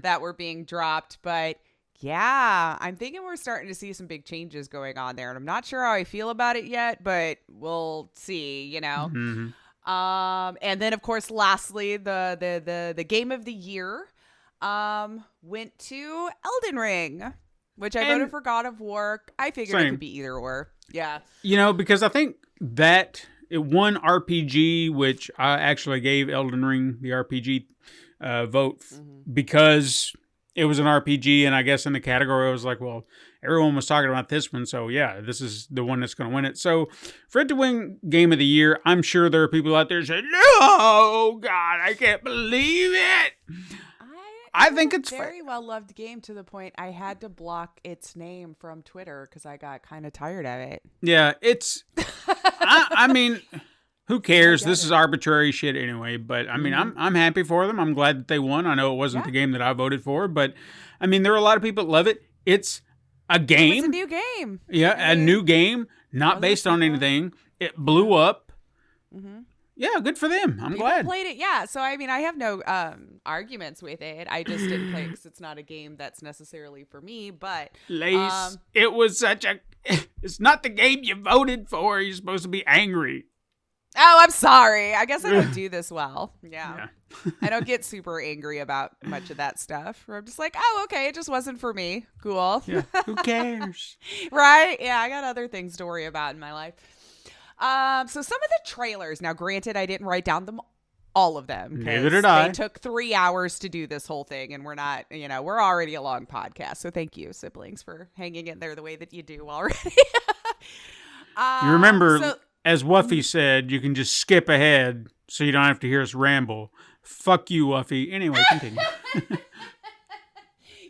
that were being dropped. But yeah, I'm thinking we're starting to see some big changes going on there, and I'm not sure how I feel about it yet, but we'll see, you know. And then of course, lastly, the game of the year went to Elden Ring, which I voted for God of War. I figured it could be either or. Yeah. You know, because I think that it won RPG, which I actually gave Elden Ring the RPG vote because it was an RPG, and I guess in the category I was like, well, everyone was talking about this one, so yeah, this is the one that's going to win it. So for it to win Game of the Year, I'm sure there are people out there saying, no, God, I can't believe it. I think it's very well loved game to the point I had to block its name from Twitter because I got kind of tired of it. Yeah, it's. I mean, who cares? This is arbitrary shit anyway. But I mean, I'm happy for them. I'm glad that they won. I know it wasn't the game that I voted for, but I mean, there are a lot of people that love it. It's a game. It's a new game. Yeah, a new game, not based on anything. It blew up. Yeah, good for them. I'm glad. Played it, yeah. So I mean, I have no arguments with it. I just didn't play it because it's not a game that's necessarily for me. But Lace, it was such a. It's not the game you voted for. You're supposed to be angry. Oh, I'm sorry. I guess I don't do this well. Yeah. I don't get super angry about much of that stuff. I'm just like, oh, okay, it just wasn't for me. Cool. Yeah. Who cares? Right? Yeah, I got other things to worry about in my life. So some of the trailers, now granted, I didn't write down all of them. Neither did I. They took 3 hours to do this whole thing, and we're not, you know, we're already a long podcast. So thank you, siblings, for hanging in there the way that you do already. You remember, as Wuffy said, you can just skip ahead so you don't have to hear us ramble. Fuck you, Wuffy. Anyway, continue.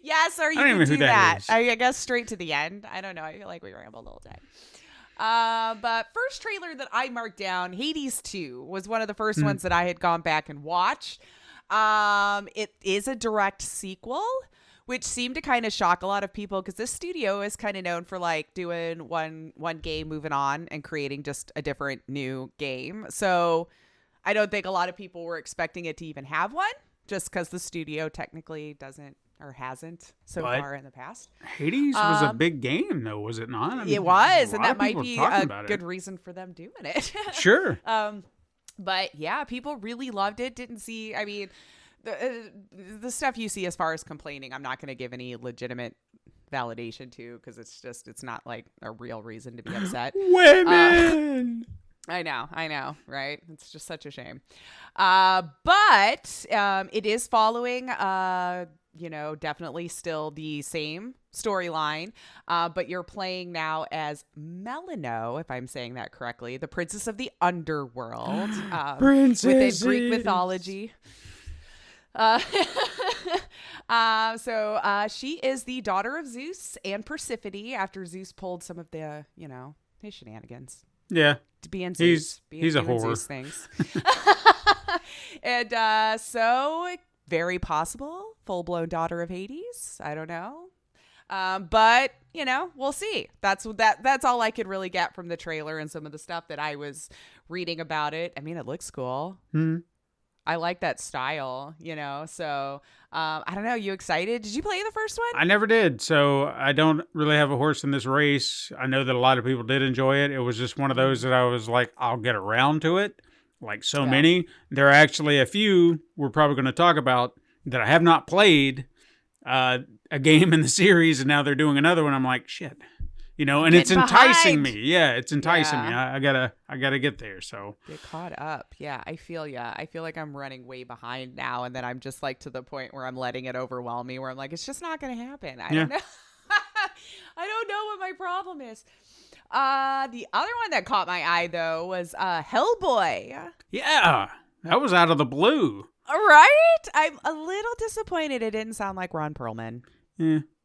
Yes, or you can do that. I guess straight to the end. I don't know. I feel like we rambled the whole time. But first trailer that I marked down, Hades 2, was one of the first ones that I had gone back and watched. It is a direct sequel, which seemed to kind of shock a lot of people because this studio is kind of known for like doing one game, moving on, and creating just a different new game. So I don't think a lot of people were expecting it to even have one, just because the studio technically doesn't or hasn't so far in the past. Hades was a big game, though, was it not? I mean, it was, and that might be a good reason for them doing it. Sure. But yeah, people really loved it. Didn't see, I mean, the stuff you see as far as complaining, I'm not going to give any legitimate validation to because it's not like a real reason to be upset. Women! I know, right? It's just such a shame. But it is following, definitely still the same storyline. But you're playing now as Melino, if I'm saying that correctly, the princess of the underworld within Greek mythology. So she is the daughter of Zeus and Persephone after Zeus pulled some of the, his shenanigans. Yeah. To be in Zeus. He's a whore. Zeus things. And so very possible full-blown daughter of Hades. I don't know. But, we'll see. That's all I could really get from the trailer and some of the stuff that I was reading about it. I mean, it looks cool. I like that style, so I don't know. You excited? Did you play the first one? I never did, so I don't really have a horse in this race. I know that a lot of people did enjoy it. It was just one of those that I was like, I'll get around to it. Like so many. There are actually a few we're probably going to talk about that I have not played a game in the series, and now they're doing another one. I'm like, shit. And it's enticing me. Yeah, it's enticing me. I gotta get there. So get caught up. Yeah, I feel ya. I feel like I'm running way behind now, and then I'm just like to the point where I'm letting it overwhelm me. Where I'm like, it's just not gonna happen. I don't know. I don't know what my problem is. The other one that caught my eye though was Hellboy. Yeah, that was out of the blue. Right? I'm a little disappointed it didn't sound like Ron Perlman.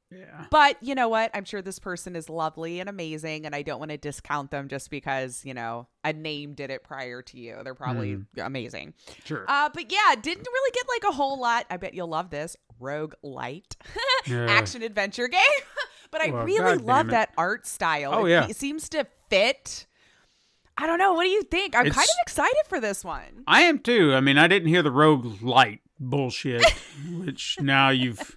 Yeah. But you know what? I'm sure this person is lovely and amazing, and I don't want to discount them just because, a name did it prior to you. They're probably amazing. Sure. But yeah, didn't really get like a whole lot. I bet you'll love this. Roguelite. Action adventure game. But I really love that art style. Oh, yeah. It seems to fit. I don't know. What do you think? I'm kind of excited for this one. I am too. I mean, I didn't hear the roguelite bullshit, which now you've...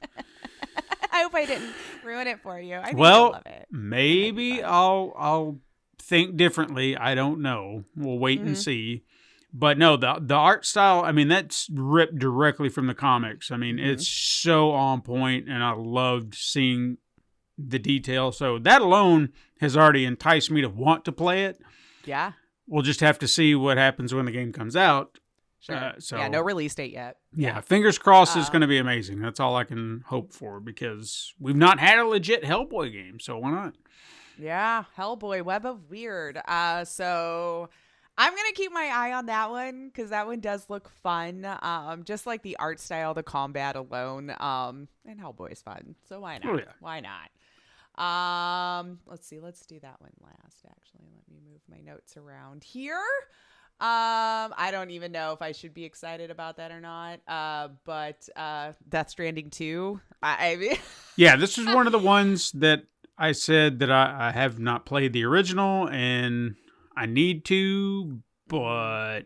I hope I didn't ruin it for you. I think Well, you'll love it. maybe I'll think differently. I don't know. We'll wait and see. But no, the art style, I mean, that's ripped directly from the comics. I mean, it's so on point, and I loved seeing the detail. So that alone has already enticed me to want to play it. Yeah. We'll just have to see what happens when the game comes out. Sure. So yeah, no release date yet. Yeah, fingers crossed it's going to be amazing. That's all I can hope for, because we've not had a legit Hellboy game, so why not? Yeah, Hellboy, Web of Weird. So I'm going to keep my eye on that one because that one does look fun. Just like the art style, the combat alone. And Hellboy's fun. So why not? Oh, yeah. Why not? Let's see. Let's do that one last, actually. Let me move my notes around here. I don't even know if I should be excited about that or not. But Death Stranding 2. I mean, yeah, this is one of the ones that I said that I have not played the original, and I need to, but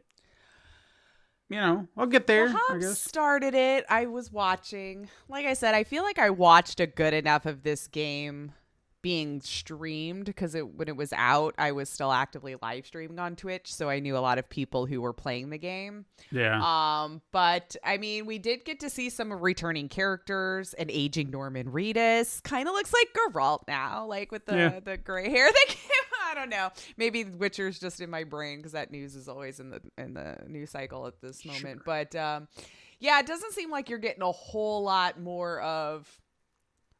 you know, I'll get there. Well, I guess. Started it. I was watching. Like I said, I feel like I watched a good enough of this game being streamed because when it was out, I was still actively live streaming on Twitch, so I knew a lot of people who were playing the game. Yeah. But I mean, we did get to see some returning characters. An aging Norman Reedus kind of looks like Geralt now, like with the gray hair that came. I don't know. Maybe Witcher's just in my brain because that news is always in the news cycle at this moment. Sure. But yeah, it doesn't seem like you're getting a whole lot more of.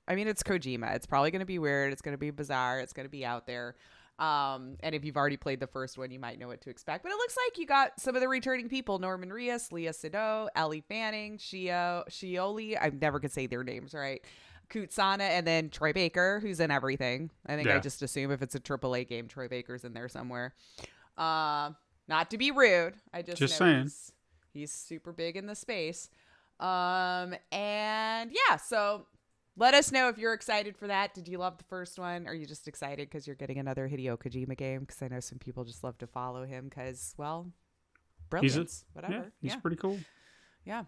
I mean, it's Kojima. It's probably going to be weird. It's going to be bizarre. It's going to be out there. And if you've already played the first one, you might know what to expect. But it looks like you got some of the returning people. Norman Reedus, Leah Sado, Ellie Fanning, Shioli. I never could say their names right. Kutsana, and then Troy Baker, who's in everything. I think I just assume if it's a AAA game, Troy Baker's in there somewhere. Not to be rude. I just know saying. He's super big in the space. And yeah, so... let us know if you're excited for that. Did you love the first one? Or are you just excited because you're getting another Hideo Kojima game? Because I know some people just love to follow him because, well, brilliance. Whatever. Yeah, he's pretty cool. Yeah.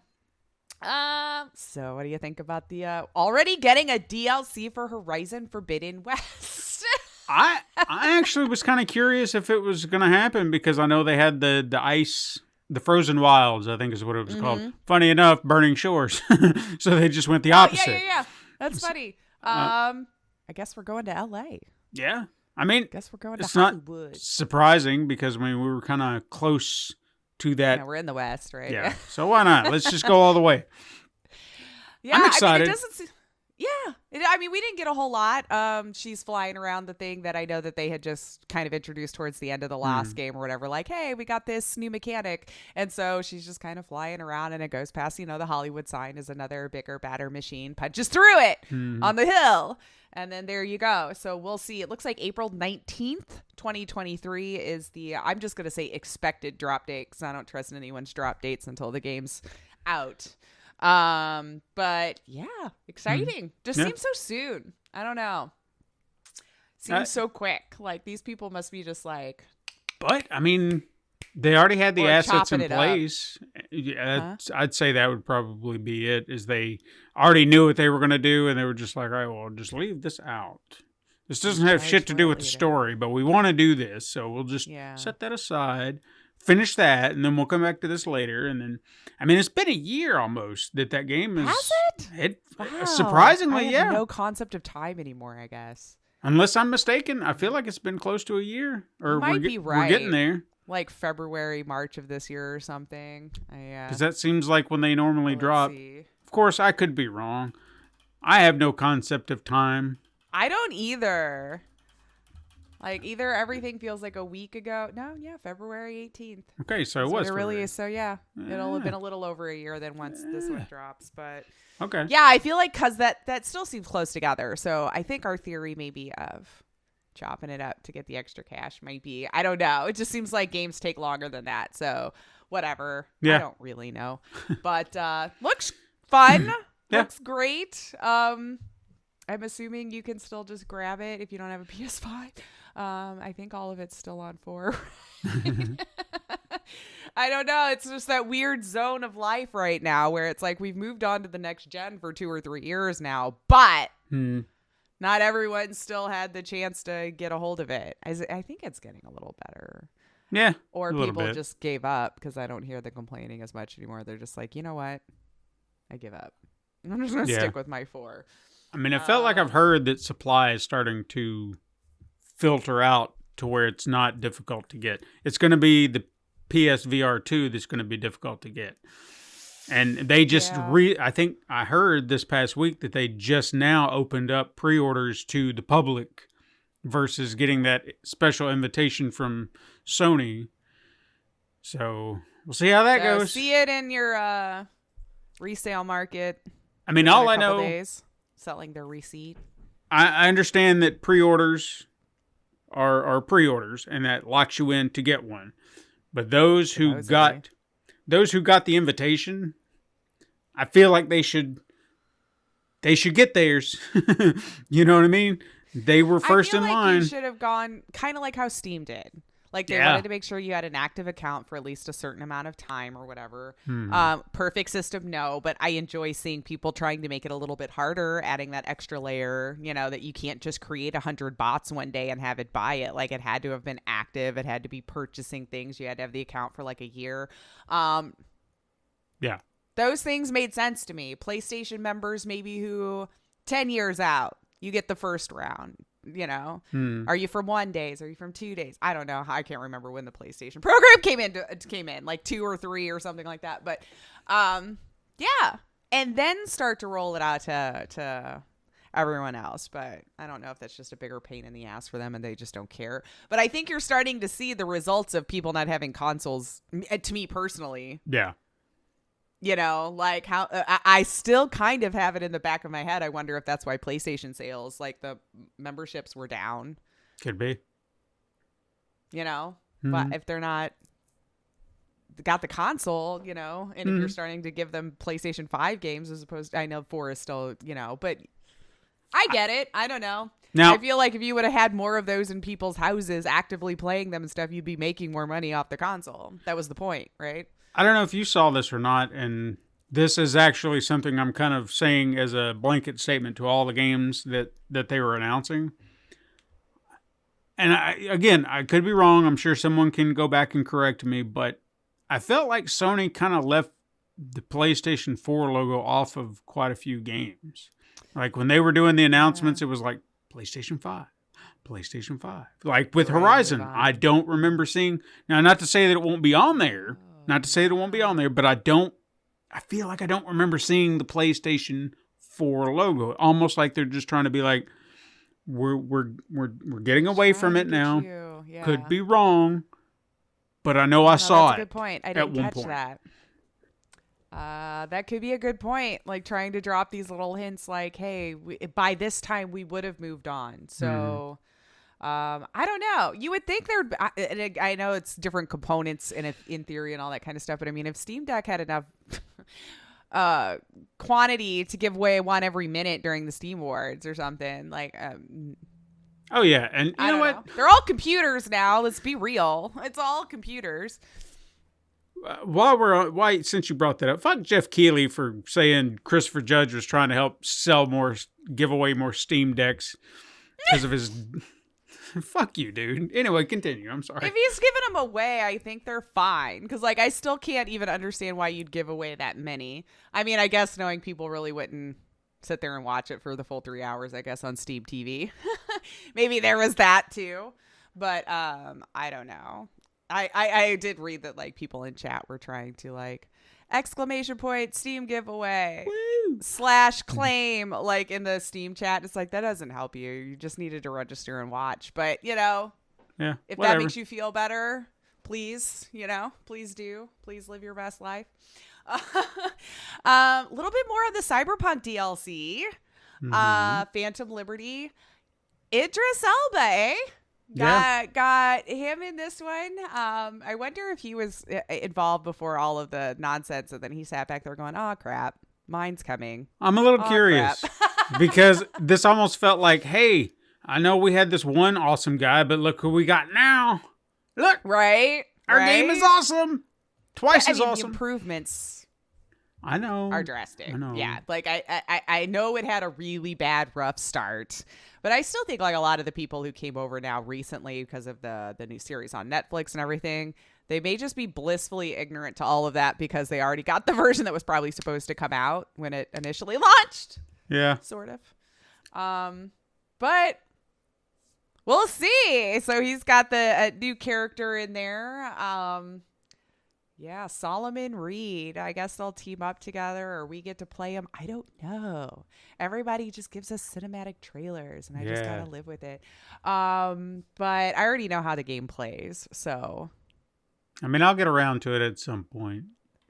So what do you think about the already getting a DLC for Horizon Forbidden West? I actually was kind of curious if it was going to happen because I know they had the ice... the Frozen Wilds, I think is what it was called. Funny enough, Burning Shores. So they just went the opposite. Yeah. That's funny. I guess we're going to LA. Yeah. I mean, Guess we're going to it's Hollywood. not surprising because, I mean, we were kind of close to that. Yeah, we're in the West, right? Yeah. So why not? Let's just go all the way. Yeah, I'm excited. I mean, it doesn't I mean, we didn't get a whole lot. She's flying around the thing that I know that they had just kind of introduced towards the end of the last game or whatever. Like, hey, we got this new mechanic. And so she's just kind of flying around and it goes past, the Hollywood sign is another bigger, badder machine, punches through it on the hill. And then there you go. So we'll see. It looks like April 19th, 2023 is I'm just going to say expected drop date because I don't trust anyone's drop dates until the game's out. But yeah, exciting. Just seems so soon. I don't know. Seems so quick. Like these people must be just like. But I mean, they already had the assets in chopping it place. I'd say that would probably be it. Is they already knew what they were going to do, and they were just like, "All right, well, just leave this out. This doesn't have shit to do with the story, but we want to do this, so we'll just set that aside." Finish that, and then we'll come back to this later. And then, I mean, it's been a year almost that game is. Has it? Wow. Surprisingly, I have no concept of time anymore, I guess. Unless I'm mistaken, I feel like it's been close to a year. Or you might be right. We're getting there. Like February, March of this year or something. Because that seems like when they normally drop. See. Of course, I could be wrong. I have no concept of time. I don't either. Like either everything feels like a week ago. No, February 18th. Okay, so it was. It really is. So it'll have been a little over a year then once this one drops. But okay, yeah, I feel like because that still seems close together. So I think our theory maybe of chopping it up to get the extra cash might be. I don't know. It just seems like games take longer than that. So whatever. I don't really know. But looks fun. Looks great. I'm assuming you can still just grab it if you don't have a PS5. I think all of it's still on 4. I don't know. It's just that weird zone of life right now where it's like we've moved on to the next gen for 2 or 3 years now, but not everyone still had the chance to get a hold of it. I think it's getting a little better. Yeah. Or people just gave up because I don't hear the complaining as much anymore. They're just like, you know what? I give up. I'm just going to stick with my 4. I mean, I felt like I've heard that supply is starting to filter out to where it's not difficult to get. It's going to be the PSVR 2 that's going to be difficult to get. And they just I think I heard this past week that they just now opened up pre-orders to the public versus getting that special invitation from Sony. So we'll see how that goes. See it in your resale market. I mean, all I know, days, selling their receipt. I understand that pre-orders are pre-orders, and that locks you in to get one. But those who got the invitation, I feel like they should get theirs. You know what I mean? They were first in line. You should have gone kind of like how Steam did. Like they wanted to make sure you had an active account for at least a certain amount of time or whatever. Perfect system, no. But I enjoy seeing people trying to make it a little bit harder, adding that extra layer, that you can't just create 100 bots one day and have it buy it. Like it had to have been active. It had to be purchasing things. You had to have the account for like a year. Yeah. Those things made sense to me. PlayStation members maybe who 10 years out, you get the first round. Are you from 1 days? Are you from 2 days? I don't know. I can't remember when the PlayStation program came in like 2 or 3 or something like that. But yeah, and then start to roll it out to everyone else. But I don't know if that's just a bigger pain in the ass for them and they just don't care. But I think you're starting to see the results of people not having consoles. To me personally, yeah. Like how I still kind of have it in the back of my head. I wonder if that's why PlayStation sales, like the memberships were down. Could be. But if they're not got the console, and if you're starting to give them PlayStation 5 games as opposed to, I know 4 is still, but I get it. I don't know. Now, I feel like if you would have had more of those in people's houses actively playing them and stuff, you'd be making more money off the console. That was the point, right? I don't know if you saw this or not, and this is actually something I'm kind of saying as a blanket statement to all the games that they were announcing. And I could be wrong. I'm sure someone can go back and correct me, but I felt like Sony kind of left the PlayStation 4 logo off of quite a few games. Like when they were doing the announcements, it was like PlayStation 5. PlayStation 5. Like with Horizon, I don't remember seeing... Now, not to say that it won't be on there... Not to say that it won't be on there, but I feel like I don't remember seeing the PlayStation 4 logo. Almost like they're just trying to be like, we're getting away from it now. Yeah. Could be wrong, but I know I saw it. That's a good point. I didn't catch that. That could be a good point. Like trying to drop these little hints like, hey, by this time we would have moved on. So... I don't know. You would think I know it's different components in theory and all that kind of stuff, but I mean, if Steam Deck had enough quantity to give away one every minute during the Steam Awards or something, like oh yeah, and you know what? They're all computers now. Let's be real. It's all computers. Since you brought that up, fuck Jeff Keighley for saying Christopher Judge was trying to help give away more Steam Decks because of his. Fuck you, dude. Anyway, continue. I'm sorry. If he's giving them away, I think they're fine. Because, I still can't even understand why you'd give away that many. I mean, I guess knowing people really wouldn't sit there and watch it for the full 3 hours, I guess, on Steam TV. Maybe there was that, too. But, I don't know. I did read that, people in chat were trying to, exclamation point, Steam giveaway. Woo! /claim in the Steam chat. It's like that doesn't help you. You just needed to register and watch. But yeah, if that makes you feel better, please, please do. Please live your best life. A little bit more of the Cyberpunk DLC. Phantom Liberty. Idris Elba, eh? Got him in this one. I wonder if he was involved before all of the nonsense, and then he sat back there going, "Oh crap, mine's coming." I'm a little curious because this almost felt like, hey, I know we had this one awesome guy, but look who we got now. Look, right? Our game is awesome. twice I as mean, awesome. The improvements I know. are drastic. I know. Yeah, like I know it had a really bad, rough start, but I still think like a lot of the people who came over now recently because of the new series on Netflix and everything, they may just be blissfully ignorant to all of that because they already got the version that was probably supposed to come out when it initially launched. Yeah. Sort of. But we'll see. So he's got the new character in there. Yeah, Solomon Reed. I guess they'll team up together or we get to play him. I don't know. Everybody just gives us cinematic trailers and I just got to live with it. But I already know how the game plays. So, I mean, I'll get around to it at some point.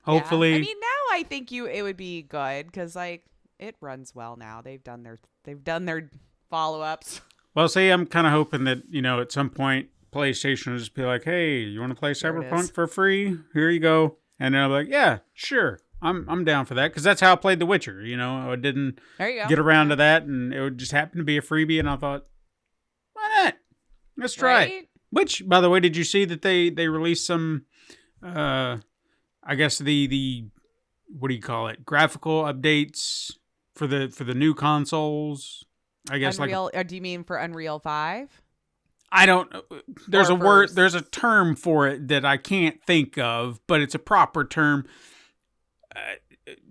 Hopefully. Yeah. I mean, now I think it would be good cuz like it runs well now. They've done their follow-ups. Well, see, I'm kind of hoping that, at some point PlayStation will just be like, hey, you want to play Cyberpunk for free? Here you go. And then I'll be like, yeah, sure. I'm down for that. Because that's how I played The Witcher. I didn't get around to that. And it would just happen to be a freebie. And I thought, why not? Let's try it. Which, by the way, did you see that they released some, I guess the what do you call it? Graphical updates for the new consoles. I guess Unreal, or do you mean for Unreal 5? I don't. There's a word. There's a term for it that I can't think of, but it's a proper term.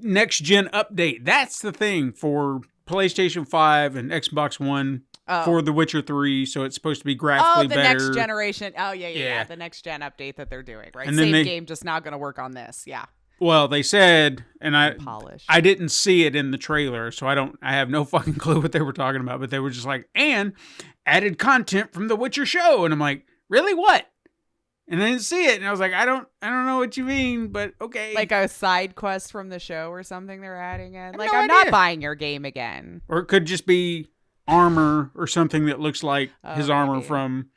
Next gen update. That's the thing for PlayStation 5 and Xbox One for The Witcher 3. So it's supposed to be graphically better. Oh, the next generation. Oh, yeah. The next gen update that they're doing, right? And Same game, just now going to work on this. Yeah. Well, they said, and I didn't see it in the trailer, so I have no fucking clue what they were talking about, but they were just like, and added content from the Witcher show. And I'm like, really? What? And I didn't see it. And I was like, I don't know what you mean, but okay. Like a side quest from the show or something they're adding in. Like, I'm not buying your game again. Or it could just be armor or something that looks like his armor from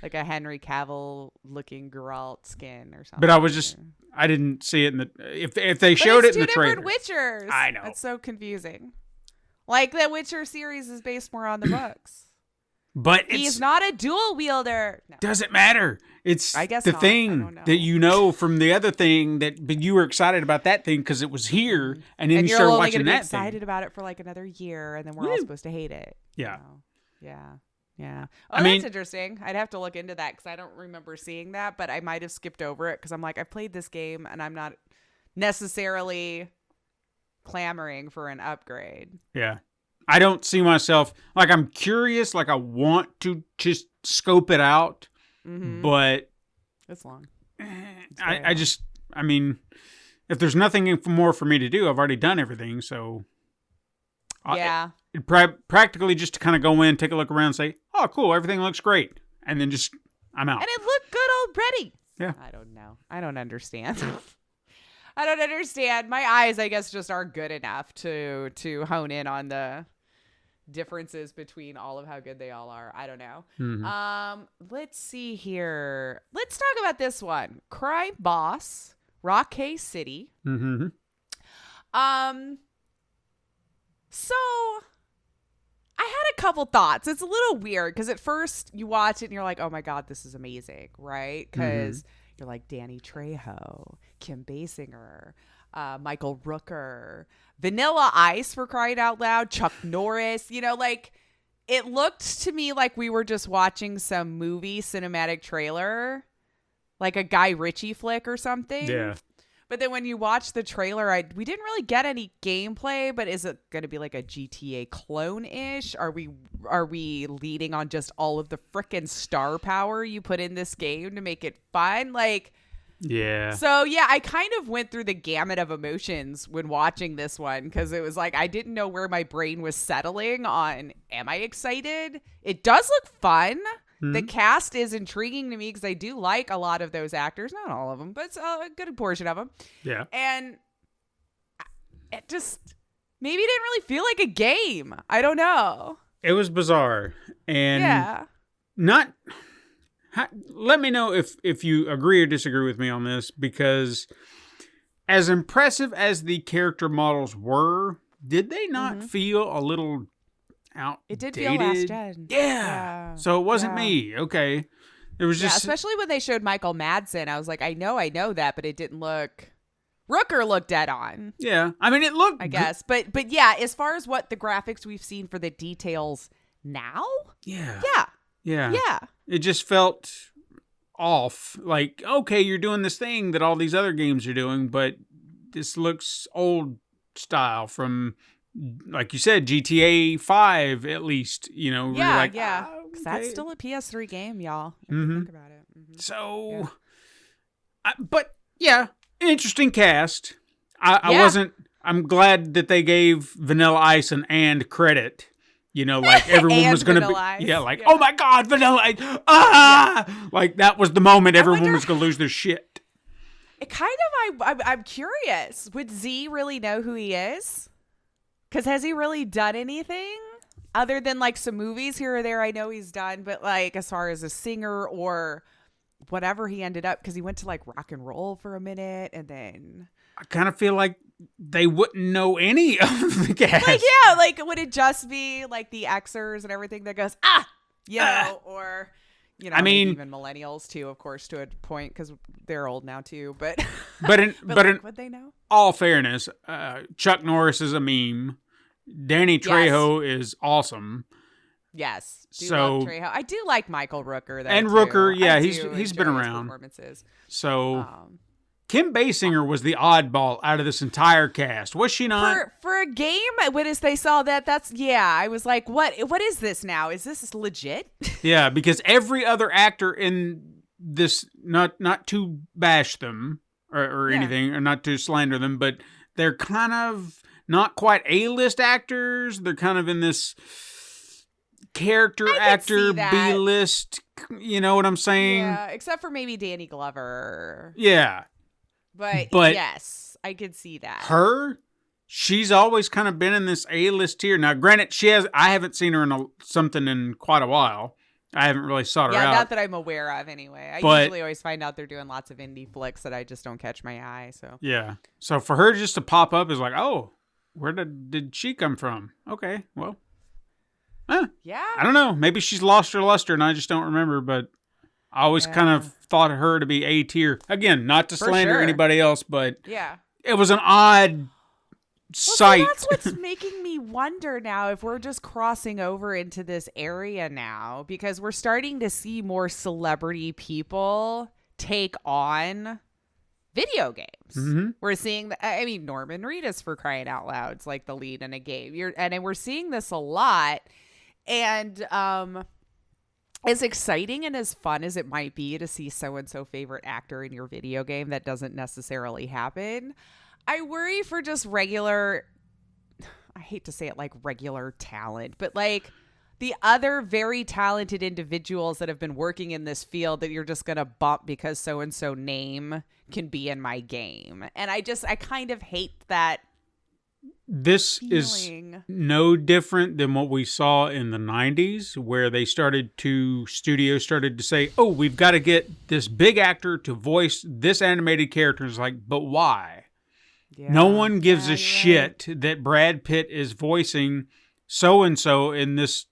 like a Henry Cavill looking Geralt skin or something. But I didn't see it in the if they showed it in the trailer. Two different Witchers. I know. It's so confusing. Like the Witcher series is based more on the books. But he's not a dual wielder. No. Doesn't matter. It's I guess the not. thing that from the other thing but you were excited about that thing because it was here, and then you started watching that. You're excited about it for like another year, and then we're all supposed to hate it. Yeah. Yeah. Oh, that's interesting. I'd have to look into that because I don't remember seeing that, but I might have skipped over it because I'm like, I've played this game and I'm not necessarily clamoring for an upgrade. Yeah. I don't see myself, like, I'm curious, like, I want to just scope it out, but it's long. I mean, if there's nothing more for me to do, I've already done everything, so. Yeah. It practically just to kind of go in, take a look around, and say, oh, cool, everything looks great. And then just, I'm out. And it looked good already. Yeah. I don't know. I don't understand. I don't understand. My eyes, I guess, just aren't good enough to hone in on the differences between all of how good they all are. I don't know. Let's see here. Let's talk about this one. Crime Boss, Rockay City. So I had a couple thoughts. It's a little weird because at first you watch it and you're like, oh my God, this is amazing, right? Because you're like Danny Trejo, Kim Basinger, Michael Rooker, Vanilla Ice, for crying out loud, Chuck Norris, like it looked to me like we were just watching some movie cinematic trailer, like a Guy Ritchie flick or something. Yeah. But then when you watch the trailer, we didn't really get any gameplay, but is it going to be like a GTA clone-ish? Are we leading on just all of the frickin' star power you put in this game to make it fun? Like, yeah. So, yeah, I kind of went through the gamut of emotions when watching this one because it was like I didn't know where my brain was settling on, am I excited? It does look fun. The cast is intriguing to me because I do like a lot of those actors. Not all of them, but it's a good portion of them. Yeah. And it just maybe didn't really feel like a game. I don't know. It was bizarre. And let me know if you agree or disagree with me on this, because as impressive as the character models were, did they not feel a little outdated? It did feel last gen. Yeah. So it wasn't me. Okay. It was just especially when they showed Michael Madsen. I was like, I know that, but it didn't look. Rooker looked dead on. Yeah, I mean, it looked. I guess, but yeah, as far as what the graphics we've seen for the details now, yeah, yeah, it just felt off. Like, okay, you're doing this thing that all these other games are doing, but this looks old style from, like you said, GTA 5 at least. You know, where you're like, yeah. okay. That's still a PS3 game, y'all. If you think about it. Mm-hmm. So, but yeah, interesting cast. I wasn't. I'm glad that they gave Vanilla Ice an and credit. You know, like everyone was going to be, oh my God, Vanilla Ice, like that was the moment everyone was going to lose their shit. It kind of, I'm curious. Would Z really know who he is? Because has he really done anything other than like some movies here or there? I know he's done, but like as far as a singer or whatever he ended up, because he went to like rock and roll for a minute and then. I kind of feel like they wouldn't know any of the cast. Like, yeah, like would it just be like the Xers and everything that goes, or, you know, I mean, even millennials too, of course, to a point, because they're old now too. But would they know? All fairness, Chuck Norris is a meme. Danny Trejo is awesome. Yes. So love Trejo. I do like Michael Rooker though. And too. Rooker, yeah, he's been around. Performances. So Kim Basinger was the oddball out of this entire cast, was she not? For a game, when they saw that's I was like, what is this now? Is this legit? Yeah, because every other actor in this, not to bash them or anything, or not to slander them, but they're kind of not quite A-list actors. They're kind of in this character actor B-list. You know what I'm saying? Yeah, except for maybe Danny Glover. Yeah. But yes, I could see that. She's always kind of been in this A-list tier. Now, granted, I haven't seen her in something in quite a while. I haven't really sought her out. Yeah, not that I'm aware of anyway. I usually always find out they're doing lots of indie flicks that I just don't catch my eye. So yeah. So for her just to pop up is like, oh, where did she come from? Okay, well. Yeah. I don't know. Maybe she's lost her luster and I just don't remember, but I always kind of thought of her to be A tier. Again, not to slander anybody else, but it was an odd sight. So that's what's making me wonder now if we're just crossing over into this area now, because we're starting to see more celebrity people take on video games. Mm-hmm. We're seeing Norman Reedus, for crying out loud, it's like the lead in a game. And we're seeing this a lot. And as exciting and as fun as it might be to see so-and-so favorite actor in your video game, that doesn't necessarily happen. I worry for just regular, I hate to say it like regular talent, but like the other very talented individuals that have been working in this field that you're just going to bump because so-and-so name can be in my game. And I kind of hate that. This feeling is no different than what we saw in the 90s, where studios started to say, oh, we've got to get this big actor to voice this animated character. It's like, but why? Yeah, no one gives a shit that Brad Pitt is voicing so-and-so in this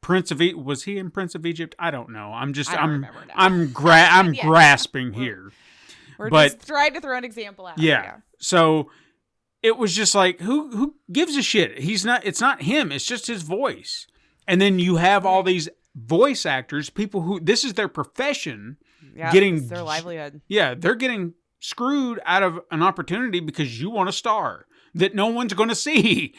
Prince of Egypt. Was he in Prince of Egypt? I don't know. I'm grasping here. We're just trying to throw an example out. Yeah. So it was just like, who gives a shit? It's not him. It's just his voice. And then you have all these voice actors, people who this is their profession, getting their livelihood. Yeah, they're getting screwed out of an opportunity because you want a star that no one's going to see.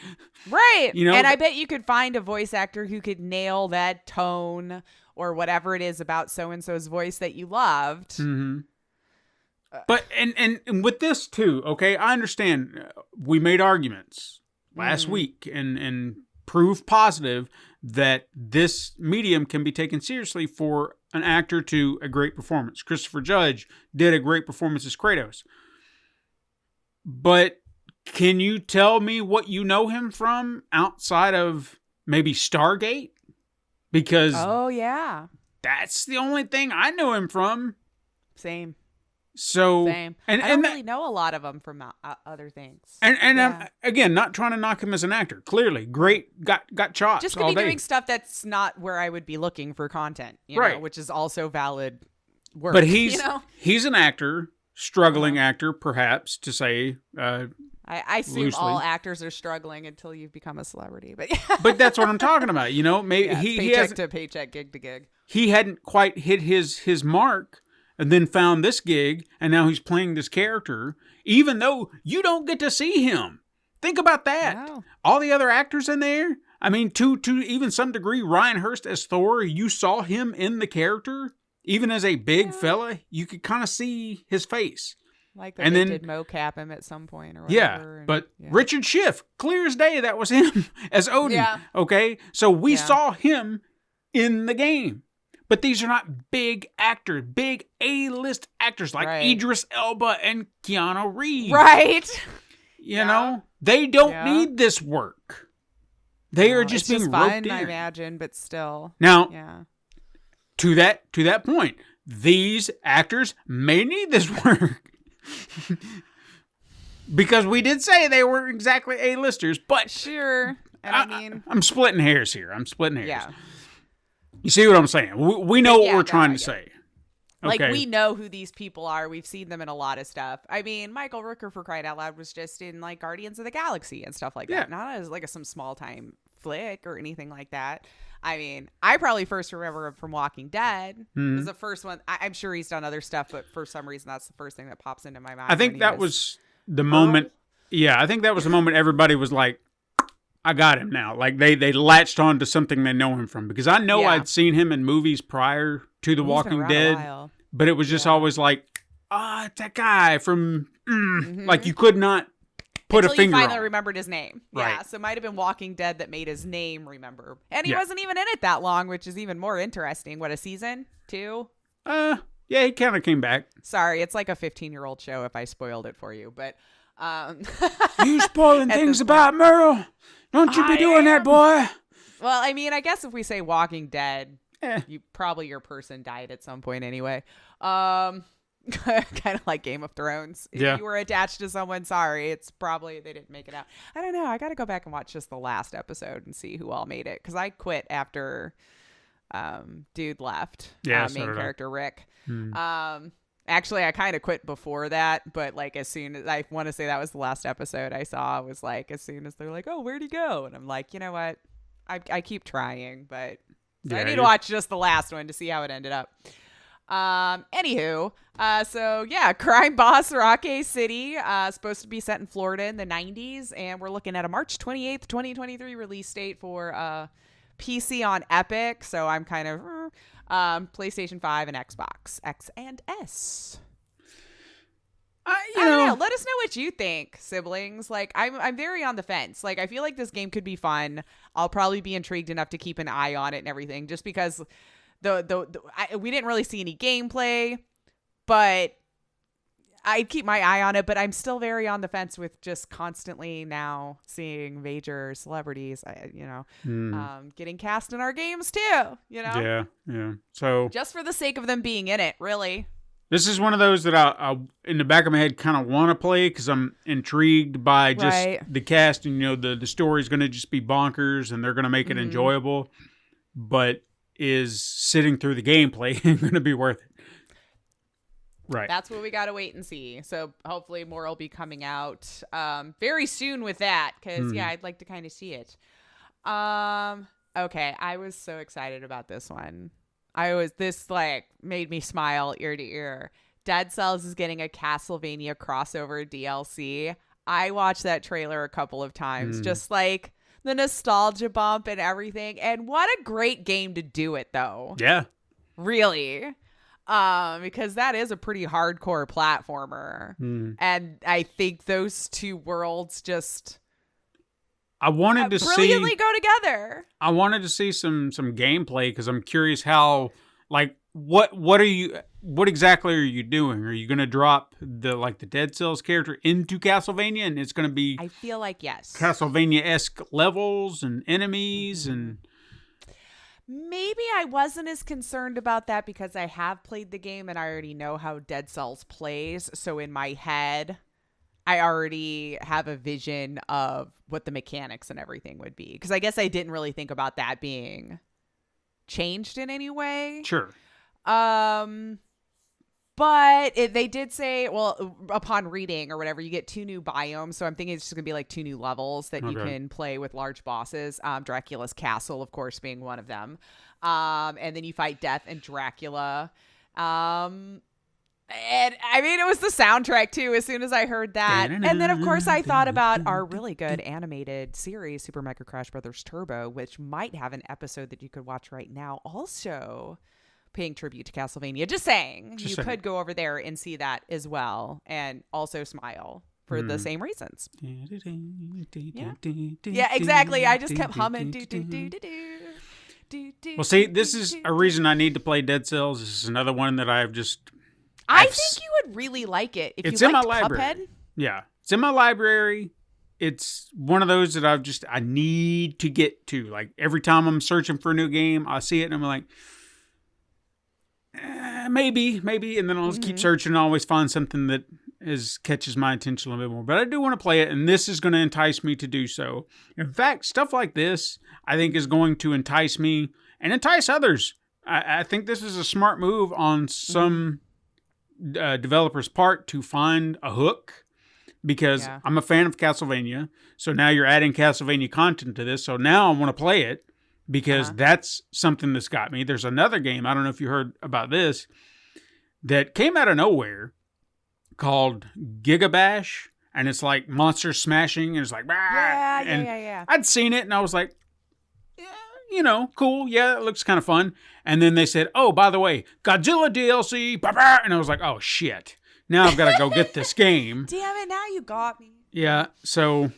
Right. You know, and I bet you could find a voice actor who could nail that tone or whatever it is about so-and-so's voice that you loved. Mm-hmm. But and with this too, okay, I understand we made arguments last week and proved positive that this medium can be taken seriously for an actor to a great performance. Christopher Judge did a great performance as Kratos. But can you tell me what you know him from outside of maybe Stargate? Because that's the only thing I know him from. Same. So Same. And I don't really know a lot of them from other things. And I'm, again, not trying to knock him as an actor. Clearly, great, got chops. Just could be doing stuff that's not where I would be looking for content, you know, which is also valid work. But he's you know? he's an actor, struggling actor, perhaps to say. I assume loosely. all actors are struggling until you've become a celebrity, but But that's what I'm talking about. You know, maybe yeah, he paycheck has to paycheck, gig to gig. he hadn't quite hit his mark, and then found this gig, and now he's playing this character, even though you don't get to see him. Think about that. No. All the other actors in there. I mean, to even some degree, Ryan Hurst as Thor, you saw him in the character, even as a big fella. You could kind of see his face. Like that And they then- did mocap him at some point or Yeah, whatever. and- but yeah. Richard Schiff, clear as day, that was him as Odin. Yeah. Okay, so we Yeah. saw him in the game. But these are not big actors, big A-list actors like Right. Idris Elba and Keanu Reeves. Right. You know, they don't Yeah. need this work. They are No, just it's being fun, roped in. I imagine, but still. Now, Yeah. to that point, these actors may need this work. Because we did say they weren't exactly A-listers, but Sure. And I mean, I'm splitting hairs here. yeah. You see what I'm saying? We know what Yeah, we're no, trying I to get say. Like, Okay. we know who these people are. We've seen them in a lot of stuff. I mean, Michael Rooker, for crying out loud, was just in, like, Guardians of the Galaxy and stuff like that. Yeah. Not as, like, some small-time flick or anything like that. I mean, I probably first remember him from Walking Dead. Mhm. It was the first one. I'm sure he's done other stuff, but for some reason, that's the first thing that pops into my mind. I think when he that was the moment. Yeah, I think that was the moment everybody was like, I got him now. Like they latched on to something they know him from. Because I know Yeah. I'd seen him in movies prior to The He's been Walking around a Dead. while. But it was just Yeah. always like, it's that guy from, like you could not put Until a finger you finally on. remembered his name. Yeah, Right. so it might have been Walking Dead that made his name remember. And he Yeah. wasn't even in it that long, which is even more interesting. What, a season? 2? Yeah, he kind of came back. Sorry, it's like a 15-year-old show if I spoiled it for you. But You spoiling At things this about Merle. Don't you be I doing that, am. boy. well, I mean, I guess if we say Walking Dead, Eh. your person died at some point anyway. Kind of like Game of Thrones. If Yeah. you were attached to someone, sorry, it's probably they didn't make it out. I don't know. I got to go back and watch just the last episode and see who all made it, because I quit after dude left. Yeah, so main did I. character Rick. Actually, I kind of quit before that, but like as soon as I want to say that was the last episode I saw, was like as soon as they're like, "Oh, where'd he go?" And I'm like, you know what? I keep trying, but so I Yeah, need you- to watch just the last one to see how it ended up. Anywho, so yeah, crime boss Rocky City, supposed to be set in Florida in the 90s, and we're looking at a March 28th, 2023 release date for PC on Epic. So I'm kind of PlayStation 5 and Xbox X and S. I don't know. Let us know what you think, siblings. Like, I'm very on the fence. Like, I feel like this game could be fun. I'll probably be intrigued enough to keep an eye on it and everything, just because we didn't really see any gameplay, but I'd keep my eye on it. But I'm still very on the fence with just constantly now seeing major celebrities, getting cast in our games too. You know, Yeah. So just for the sake of them being in it, really. this is one of those that I in the back of my head, kind of want to play because I'm intrigued by just Right. the cast, and the story's going to just be bonkers, and they're going to make it enjoyable. But is sitting through the gameplay going to be worth it? Right. That's what we got to wait and see. So hopefully more will be coming out very soon with that, because I'd like to kind of see it. Okay, I was so excited about this one. This made me smile ear to ear. Dead Cells is getting a Castlevania crossover DLC. I watched that trailer a couple of times, just like the nostalgia bump and everything. And what a great game to do it, though. Yeah. Really. Because that is a pretty hardcore platformer. And I think those two worlds just I wanted to brilliantly go together. I wanted to see some gameplay because I'm curious how, like, what exactly are you doing? Are you going to drop the Dead Cells character into Castlevania, and it's going to be I feel like yes. Castlevania-esque levels and enemies and Maybe I wasn't as concerned about that because I have played the game and I already know how Dead Cells plays. So in my head, I already have a vision of what the mechanics and everything would be. Because I guess I didn't really think about that being changed in any way. sure. But they did say, well, upon reading or whatever, you get 2 new biomes. So I'm thinking it's just going to be like 2 new levels that you can play with large bosses. Dracula's Castle, of course, being one of them. And then you fight Death and Dracula. And I mean, it was the soundtrack too, as soon as I heard that. And then, of course, I thought about our really good animated series, Super Mega Crash Brothers Turbo, which might have an episode that you could watch right now. Also paying tribute to Castlevania. Just saying. You could go over there and see that as well. And also smile for the same reasons. Yeah, exactly. I just kept humming. Well, see, this is a reason I need to play Dead Cells. This is another one that I think you would really like it. If it's you in my liked library. Cuphead. Yeah. It's in my library. It's one of those that I need to get to. Like every time I'm searching for a new game, I see it and I'm like, maybe. And then I'll just keep searching and always find something that catches my attention a little bit more. But I do want to play it, and this is going to entice me to do so. In fact, stuff like this, I think, is going to entice me and entice others. I think this is a smart move on some developers' part to find a hook, because I'm a fan of Castlevania. So now you're adding Castlevania content to this. So now I want to play it because that's something that's got me. There's another game, I don't know if you heard about this, that came out of nowhere called Gigabash. And it's like monster smashing. And it's like, yeah. I'd seen it and I was like, cool. Yeah, it looks kind of fun. And then they said, oh, by the way, Godzilla DLC. And I was like, oh, shit. Now I've got to go get this game. Damn it, now you got me. Yeah, so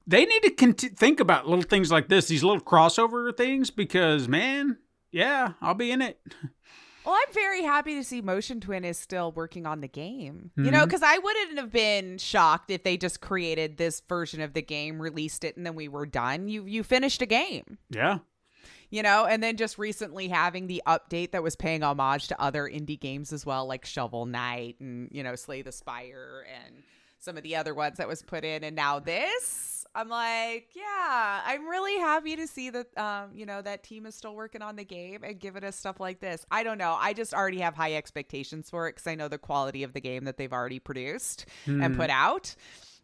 they need to think about little things like this, these little crossover things, because, man, yeah, I'll be in it. Well, I'm very happy to see Motion Twin is still working on the game. You know, because I wouldn't have been shocked if they just created this version of the game, released it, and then we were done. You finished a game. Yeah. You know, and then just recently having the update that was paying homage to other indie games as well, like Shovel Knight and, Slay the Spire and some of the other ones that was put in. And now this, I'm like, yeah, I'm really happy to see that, that team is still working on the game and giving us stuff like this. I don't know. I just already have high expectations for it because I know the quality of the game that they've already produced and put out.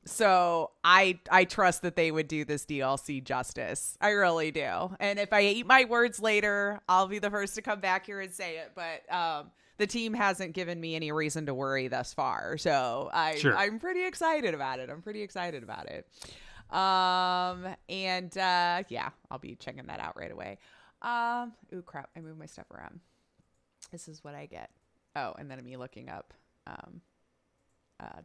So I trust that they would do this DLC justice. I really do. And if I eat my words later, I'll be the first to come back here and say it. But the team hasn't given me any reason to worry thus far. So I'm pretty excited about it. I'll be checking that out right away. Ooh, crap. I moved my stuff around. This is what I get. Oh, and then me looking up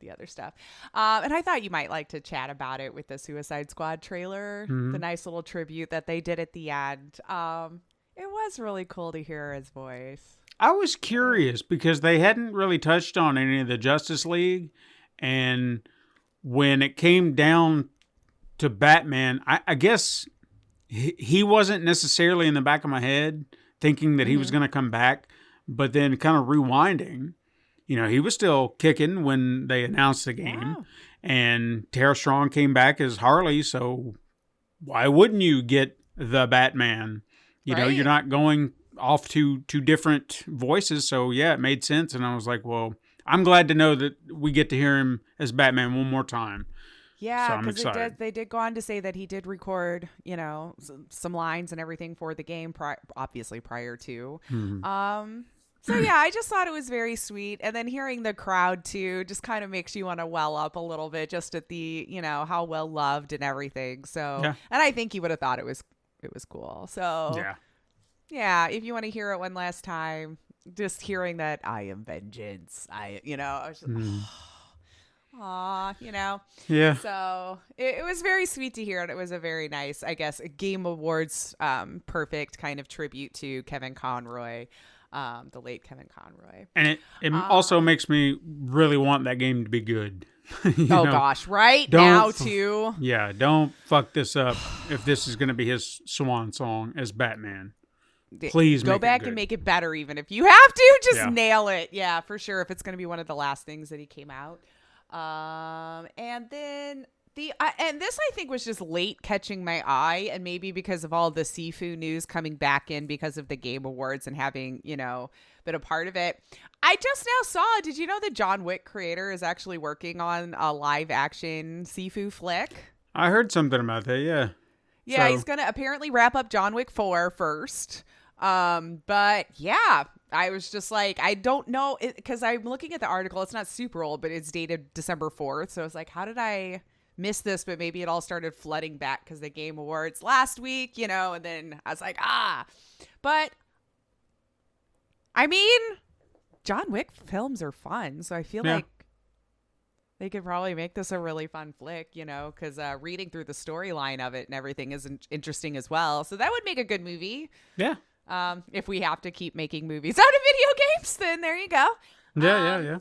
the other stuff. And I thought you might like to chat about it with the Suicide Squad trailer, the nice little tribute that they did at the end. It was really cool to hear his voice. I was curious because they hadn't really touched on any of the Justice League. And when it came down to Batman, I guess he wasn't necessarily in the back of my head thinking that he was going to come back, but then kind of rewinding. He was still kicking when they announced the game. Wow. And Tara Strong came back as Harley, so why wouldn't you get the Batman? You're not going off to two different voices, so yeah, it made sense. And I was like, well, I'm glad to know that we get to hear him as Batman one more time. Yeah, because they did go on to say that he did record, some lines and everything for the game, obviously prior to. So yeah, I just thought it was very sweet. And then hearing the crowd too just kind of makes you want to well up a little bit just at the, how well loved and everything. So, and I think you would have thought it was cool. So yeah, if you want to hear it one last time, just hearing that I am vengeance. I was just, Yeah. So it was very sweet to hear. And it was a very nice, I guess, Game Awards perfect kind of tribute to Kevin Conroy. The late Kevin Conroy. And it also makes me really want that game to be good. Gosh, right? Now, too. Yeah, don't fuck this up if this is going to be his swan song as Batman. Please go back and make it better, even if you have to. Just nail it. Yeah, for sure. If it's going to be one of the last things that he came out. And then And this I think was just late catching my eye, and maybe because of all the Sifu news coming back in because of the Game Awards and having, been a part of it. I just now saw, did you know the John Wick creator is actually working on a live action Sifu flick? I heard something about that, yeah. Yeah, So- he's going to apparently wrap up John Wick 4 first. But yeah, I was just like, I don't know, because I'm looking at the article. It's not super old, but it's dated December 4th. So I was like, how did I miss this? But maybe it all started flooding back because the Game Awards last week, and then I was like, But I mean, John Wick films are fun. So I feel like they could probably make this a really fun flick, because reading through the storyline of it and everything is interesting as well. So that would make a good movie. Yeah. If we have to keep making movies out of video games, then there you go. Yeah.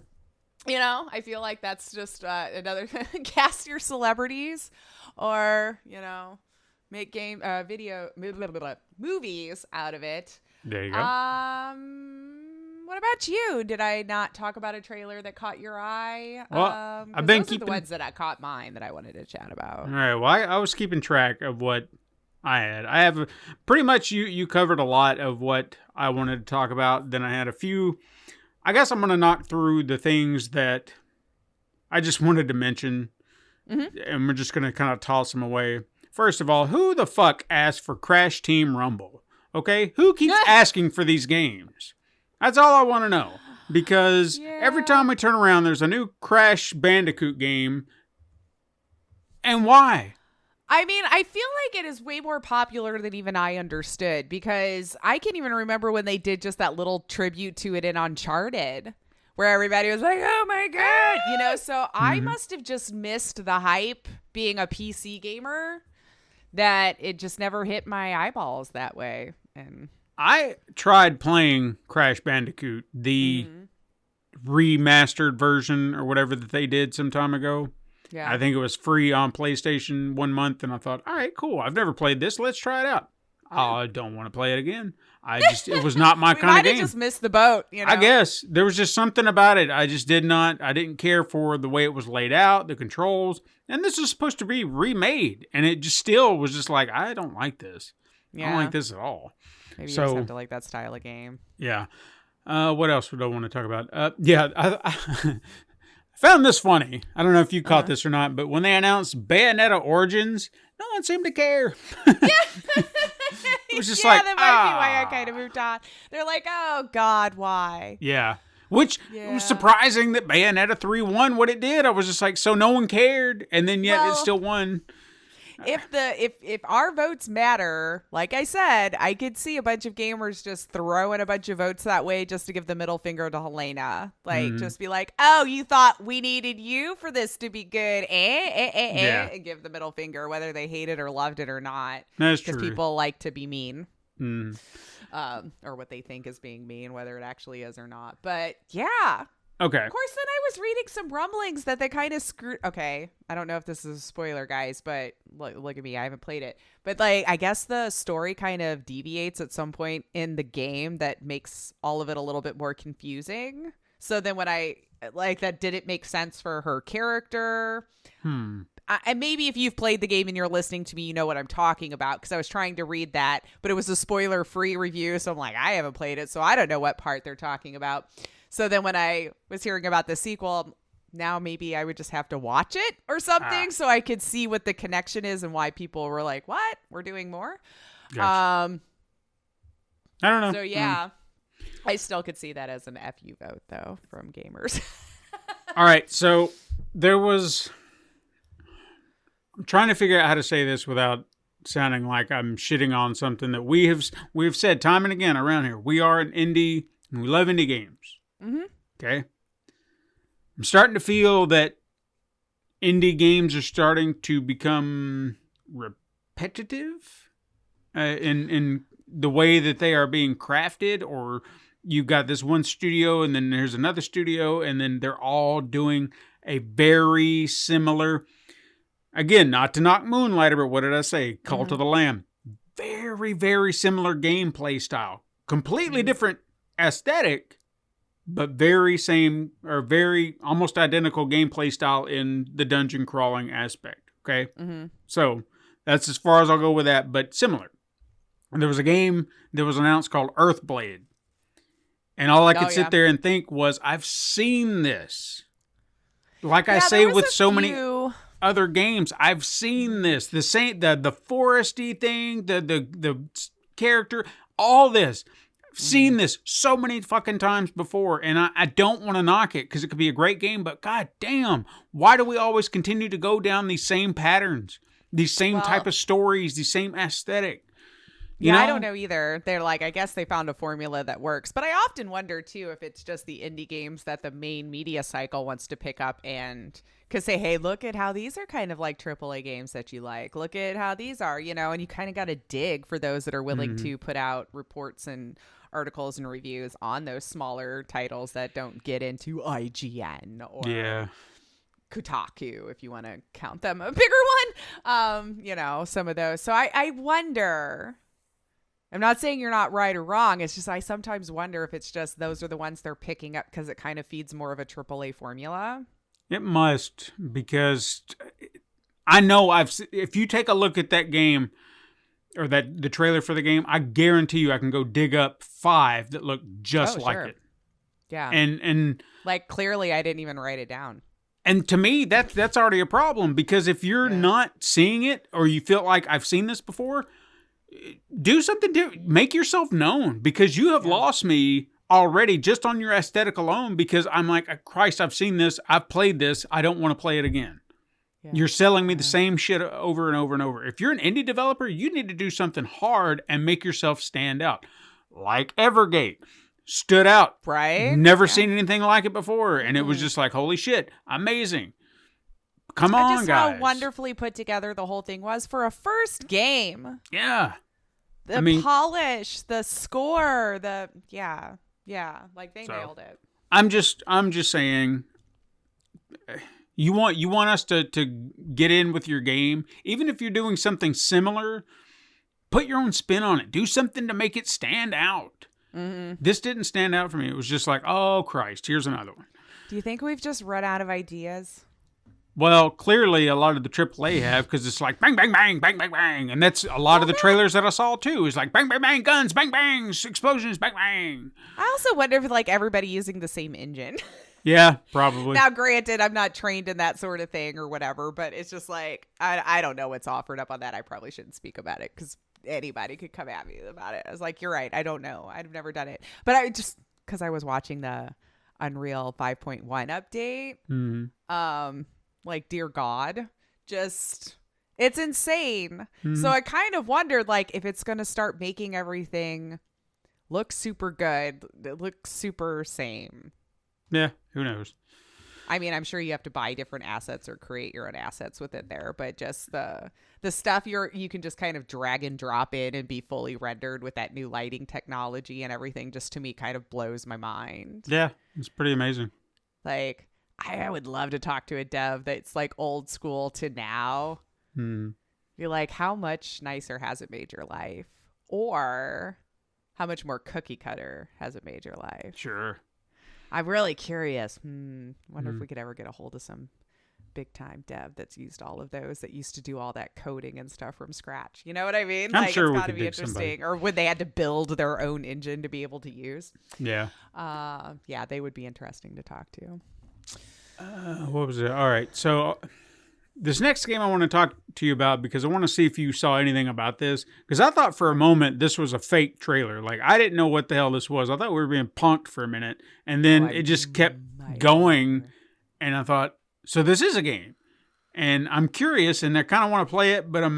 I feel like that's just another cast your celebrities, or make movies out of it. There you go. What about you? Did I not talk about a trailer that caught your eye? Well, I've been those are the ones that caught mine that I wanted to chat about. All right. Well, I was keeping track of what I had. I have pretty much you covered a lot of what I wanted to talk about. Then I had a few. I guess I'm going to knock through the things that I just wanted to mention, and we're just going to kind of toss them away. First of all, who the fuck asked for Crash Team Rumble? Okay, who keeps asking for these games? That's all I want to know. Because every time we turn around, there's a new Crash Bandicoot game. And why? I mean, I feel like it is way more popular than even I understood, because I can even remember when they did just that little tribute to it in Uncharted, where everybody was like, oh my God, so I must have just missed the hype being a PC gamer, that it just never hit my eyeballs that way. And I tried playing Crash Bandicoot, the remastered version or whatever that they did some time ago. Yeah. I think it was free on PlayStation 1 month, and I thought, all right, cool. I've never played this. Let's try it out. I don't want to play it again. It was not my kind of game. I just missed the boat, I guess there was just something about it. I didn't care for the way it was laid out, the controls, and this was supposed to be remade, and it just still was just like, I don't like this. I don't like this at all. Maybe you just have to like that style of game. Yeah. What else would I want to talk about? I found this funny. I don't know if you caught this or not, but when they announced Bayonetta Origins, no one seemed to care. It was just like, that might be why I kind of moved on. They're like, oh God, why? Yeah. Which was surprising that Bayonetta 3 won what it did. I was just like, so no one cared, and then yet it still won. If our votes matter, like I said, I could see a bunch of gamers just throwing a bunch of votes that way just to give the middle finger to Helena. Like, just be like, oh, you thought we needed you for this to be good, and give the middle finger, whether they hate it or loved it or not. That's true. Because people like to be mean. Or what they think is being mean, whether it actually is or not. But yeah. Okay. Of course, then I was reading some rumblings that they kind of screwed. Okay, I don't know if this is a spoiler, guys, but look at me. I haven't played it. But I guess the story kind of deviates at some point in the game that makes all of it a little bit more confusing. So then when I that didn't make sense for her character. And maybe if you've played the game and you're listening to me, you know what I'm talking about, because I was trying to read that, but it was a spoiler-free review. So I'm like, I haven't played it, so I don't know what part they're talking about. So then when I was hearing about the sequel, now maybe I would just have to watch it or something so I could see what the connection is and why people were like, what? We're doing more? Gotcha. I don't know. So yeah, I still could see that as an FU vote, though, from gamers. All right. So there was... I'm trying to figure out how to say this without sounding like I'm shitting on something that we've said time and again around here. We are an indie, and we love indie games. Okay. I'm starting to feel that indie games are starting to become repetitive in the way that they are being crafted, or you've got this one studio and then there's another studio and then they're all doing a very similar, again, not to knock Moonlighter, but what did I say? Cult of the Lamb. Very, very similar gameplay style. Completely different aesthetic, but very same or very almost identical gameplay style in the dungeon crawling aspect. Okay. Mm-hmm. So that's as far as I'll go with that, but similar. And there was a game that was announced called Earthblade. And all I could sit there and think was, I've seen this. Like I say with so many other games, I've seen this. The foresty thing, the character, all this. I've seen this so many fucking times before, and I don't want to knock it because it could be a great game, but god damn, why do we always continue to go down these same patterns, these same type of stories, the same aesthetic? You know? I don't know either. They're like, I guess they found a formula that works. But I often wonder, too, if it's just the indie games that the main media cycle wants to pick up and could say, hey, look at how these are kind of like AAA games that you like. Look at how these are, you know, and you kind of got to dig for those that are willing to put out reports and articles and reviews on those smaller titles that don't get into IGN or Kotaku, if you want to count them a bigger one. You know, some of those. So I wonder... I'm not saying you're not right or wrong. It's just I sometimes wonder if it's just those are the ones they're picking up because it kind of feeds more of a AAA formula. It must, because I know if you take a look at that game or the trailer for the game, I guarantee you I can go dig up 5 that look just like it. Yeah. And like clearly I didn't even write it down. And to me, that's already a problem, because if you're not seeing it or you feel like I've seen this before, do something different. Make yourself known, because you have lost me already just on your aesthetic alone, because I'm like, Christ, I've seen this. I've played this. I don't want to play it again. Yeah. You're selling me the same shit over and over and over. If you're an indie developer, you need to do something hard and make yourself stand out. Like Evergate. Stood out. Right? Never seen anything like it before. And it was just like, holy shit, amazing. Come on, just guys. How wonderfully put together the whole thing was for a first game. Yeah. The polish, the score, like they nailed it. I'm just saying, you want us to get in with your game, even if you're doing something similar, put your own spin on it. Do something to make it stand out. Mm-hmm. This didn't stand out for me. It was just like, oh Christ, here's another one. Do you think we've just run out of ideas? Well, clearly a lot of the AAA have, because it's like bang, bang, bang, bang, bang, bang. And that's a lot of the trailers that I saw too. Is like bang, bang, bang, guns, bang, bangs, explosions, bang, bang. I also wonder if like everybody using the same engine. Yeah, probably. Now, granted, I'm not trained in that sort of thing or whatever, but it's just like, I don't know what's offered up on that. I probably shouldn't speak about it because anybody could come at me about it. I was like, you're right. I don't know. I've never done it. But I just, because I was watching the Unreal 5.1 update. Mm-hmm. Like, dear God, just, it's insane. Mm-hmm. So I kind of wondered, like, if it's going to start making everything look super good, look super same. Yeah, who knows? I mean, I'm sure you have to buy different assets or create your own assets within there, but just the stuff you can just kind of drag and drop in and be fully rendered with that new lighting technology and everything, just to me kind of blows my mind. Yeah, it's pretty amazing. Like, I would love to talk to a dev that's like old school to now. You're like, how much nicer has it made your life? Or how much more cookie cutter has it made your life? Sure. I'm really curious. Wonder if we could ever get a hold of some big time dev that's used all of those, that used to do all that coding and stuff from scratch. You know what I mean? I'm sure it's we could be dig interesting. somebody. Or when they had to build their own engine to be able to use. Yeah. Yeah, they would be interesting to talk to. What was it? All right. So this next game I want to talk to you about, because I want to see if you saw anything about this. Because I thought for a moment this was a fake trailer. Like, I didn't know what the hell this was. I thought we were being punked for a minute. And then it just kept going. And I thought, so this is a game. And I'm curious, and I kind of want to play it, but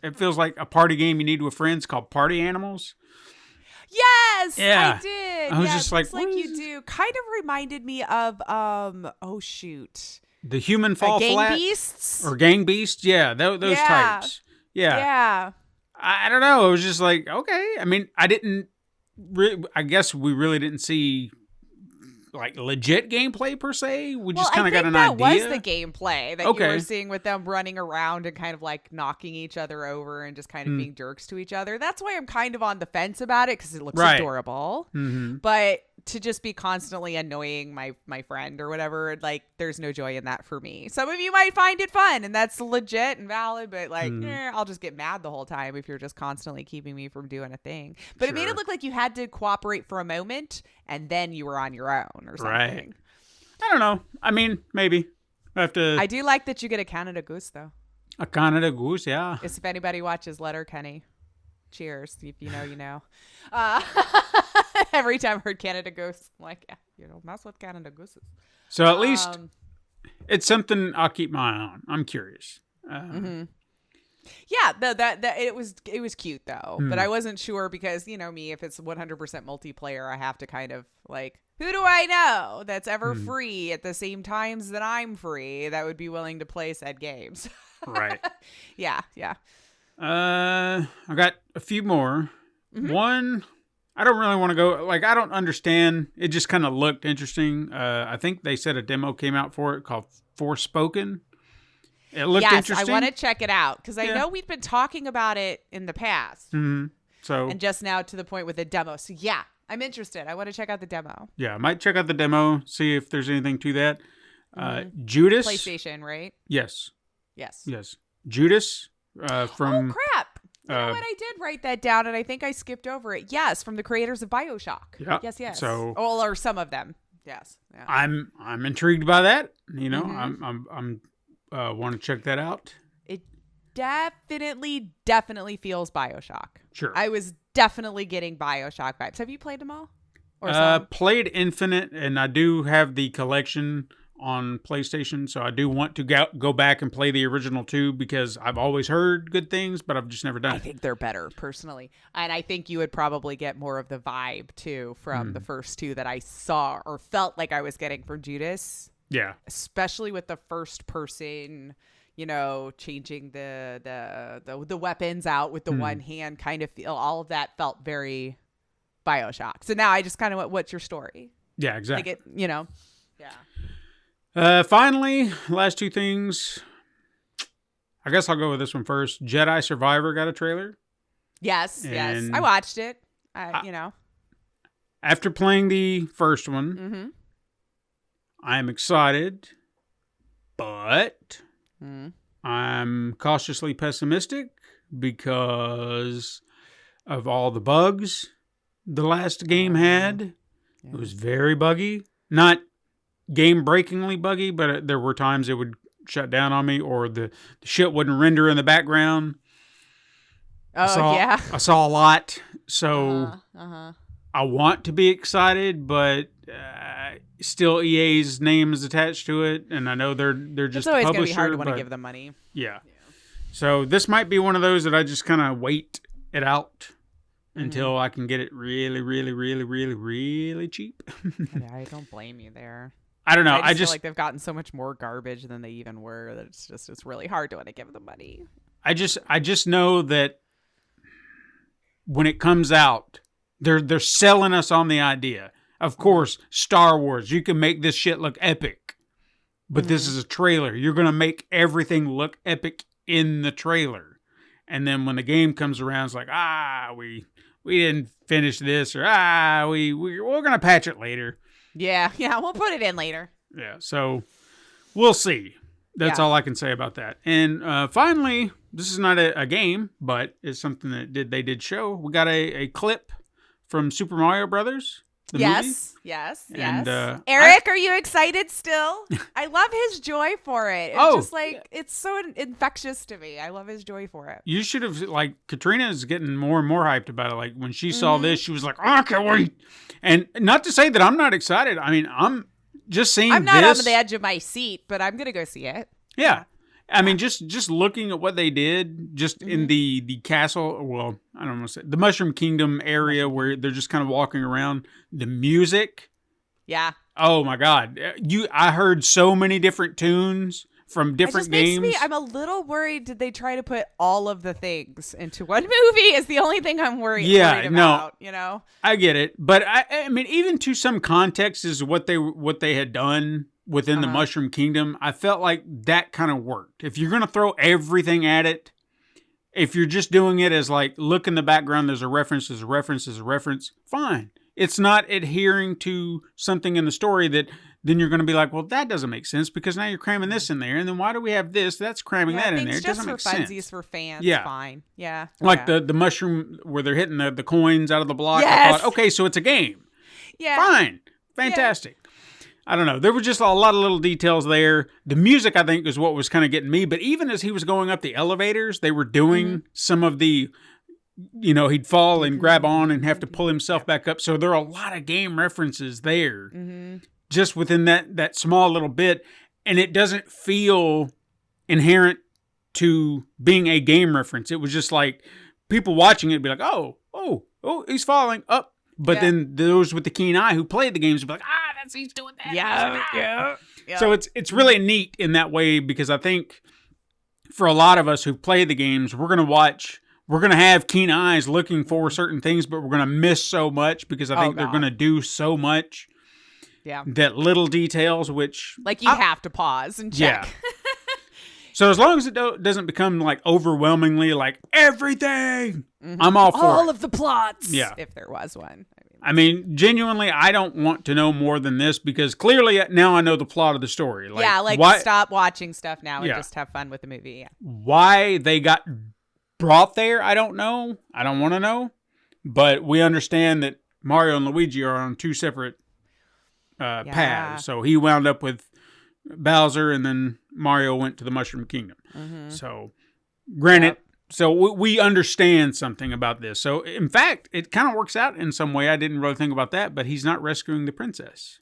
it feels like a party game you need with friends called Party Animals. Yes, yeah. I did. I was just like, what you do. Kind of reminded me of oh shoot, the Human Fall Gang Flat Beasts or Gang Beasts. Yeah, those types. Yeah. I don't know. It was just like, okay. I mean, I guess we really didn't see like legit gameplay per se. We just kind of got an idea. That was the gameplay that you were seeing with them running around and kind of like knocking each other over and just kind of being jerks to each other. That's why I'm kind of on the fence about it, because it looks adorable. Mm-hmm. But to just be constantly annoying my friend or whatever, like there's no joy in that for me. Some of you might find it fun and that's legit and valid, but like I'll just get mad the whole time if you're just constantly keeping me from doing a thing. But it made it look like you had to cooperate for a moment and then you were on your own or something. Right. I don't know. I mean, maybe. I do like that you get a Canada Goose though. A Canada Goose, yeah. If anybody watches Letterkenny, cheers. If you know, you know. Every time I heard Canada Goose, I'm like, yeah, you know, mess with Canada Gooses. So at least it's something I'll keep my eye on. I'm curious. Yeah, it was cute though, but I wasn't sure because you know me, if it's 100% multiplayer, I have to kind of like, who do I know that's ever free at the same times that I'm free that would be willing to play said games? Right. Yeah. I got a few more. One, I don't really want to go, like, I don't understand. It just kind of looked interesting. I think they said a demo came out for it called Forspoken. It looked interesting. I want to check it out because I know we've been talking about it in the past. So, and just now to the point with a demo. So yeah, I'm interested. I want to check out the demo. Yeah, I might check out the demo, see if there's anything to that. Judas. PlayStation, right? Yes. Yes. Judas from... Oh, crap. You know what? I did write that down, and I think I skipped over it. Yes, from the creators of BioShock. Yeah. Yes. So, or some of them. Yes. Yeah. I'm intrigued by that. You know, I'm want to check that out. It definitely feels BioShock. Sure. I was definitely getting BioShock vibes. Have you played them all? Or played Infinite, and I do have the collection on PlayStation, so I do want to go back and play the original two because I've always heard good things, but I've just never done it. I think they're better, personally. And I think you would probably get more of the vibe, too, from the first two that I saw or felt like I was getting from Judas. Yeah. Especially with the first person, you know, changing the weapons out with the one hand, kind of feel, all of that felt very BioShock. So now I just kind of went, what's your story? Yeah, exactly. Like it, you know, yeah. Finally, last two things. I guess I'll go with this one first. Jedi Survivor got a trailer. Yes. I watched it. You know. After playing the first one, I'm excited, but I'm cautiously pessimistic because of all the bugs the last game had. Yeah. It was very buggy. Not game-breakingly buggy, but there were times it would shut down on me or the shit wouldn't render in the background. I saw a lot. So I want to be excited, but still EA's name is attached to it, and I know they're just it's always publisher. It's going to be hard to want to give them money. Yeah. So this might be one of those that I just kind of wait it out until I can get it really, really, really, really, really cheap. I don't blame you there. I don't know. I just feel like they've gotten so much more garbage than they even were that it's really hard to want to give them money. I just know that when it comes out, they're selling us on the idea. Of course, Star Wars, you can make this shit look epic. But this is a trailer. You're going to make everything look epic in the trailer. And then when the game comes around, it's like, we didn't finish this, or we're going to patch it later. Yeah, we'll put it in later. Yeah, so we'll see. That's all I can say about that. And finally, this is not a game, but it's something that they did show. We got a clip from Super Mario Brothers. The movie. Yes. And, Eric, are you excited still? I love his joy for it. It's just like, it's so infectious to me. I love his joy for it. You should have, like, Katrina is getting more and more hyped about it. Like, when she saw this, she was like, I can't wait. And not to say that I'm not excited. I mean, I'm just seeing I'm not on the edge of my seat, but I'm going to go see it. Yeah. I mean, just looking at what they did just in the castle, well, I don't want to say, the Mushroom Kingdom area where they're just kind of walking around, the music. Yeah. Oh my God. I heard so many different tunes from different games. I'm a little worried. Did they try to put all of the things into one movie is the only thing I'm worried about, you know? I get it. But I mean, even to some context is what they had done within the Mushroom Kingdom, I felt like that kind of worked. If you're going to throw everything at it, if you're just doing it as like, look in the background, there's a reference, fine. it's not adhering to something in the story that then you're going to be like, well, that doesn't make sense because now you're cramming this in there. And then why do we have this? That's cramming that in there. It doesn't make sense. Funsies for fans. Yeah. Fine. Yeah. Like the mushroom where they're hitting the coins out of the block. Yes. I thought, okay, so it's a game. Yeah. Fine. Fantastic. Yeah. I don't know. There were just a lot of little details there. The music, I think, is what was kind of getting me. But even as he was going up the elevators, they were doing some of the, he'd fall and grab on and have to pull himself back up. So there are a lot of game references there just within that small little bit. And it doesn't feel inherent to being a game reference. It was just like people watching it be like, oh, he's falling up. But then those with the keen eye who played the games would be like, he's doing that. Yeah. So it's really neat in that way because I think for a lot of us who play the games, we're going to have keen eyes looking for certain things, but we're going to miss so much because I think they're going to do so much. Yeah. That little details, which like you have to pause and check. Yeah. So as long as it doesn't become like overwhelmingly like everything, I'm all for all it. of the plots. Yeah. If there was one. I mean, genuinely, I don't want to know more than this because clearly now I know the plot of the story. Stop watching stuff now and just have fun with the movie. Yeah. Why they got brought there, I don't know. I don't want to know. But we understand that Mario and Luigi are on two separate paths. So he wound up with Bowser and then Mario went to the Mushroom Kingdom. So, granted... So we understand something about this. So, in fact, it kind of works out in some way. I didn't really think about that, but he's not rescuing the princess.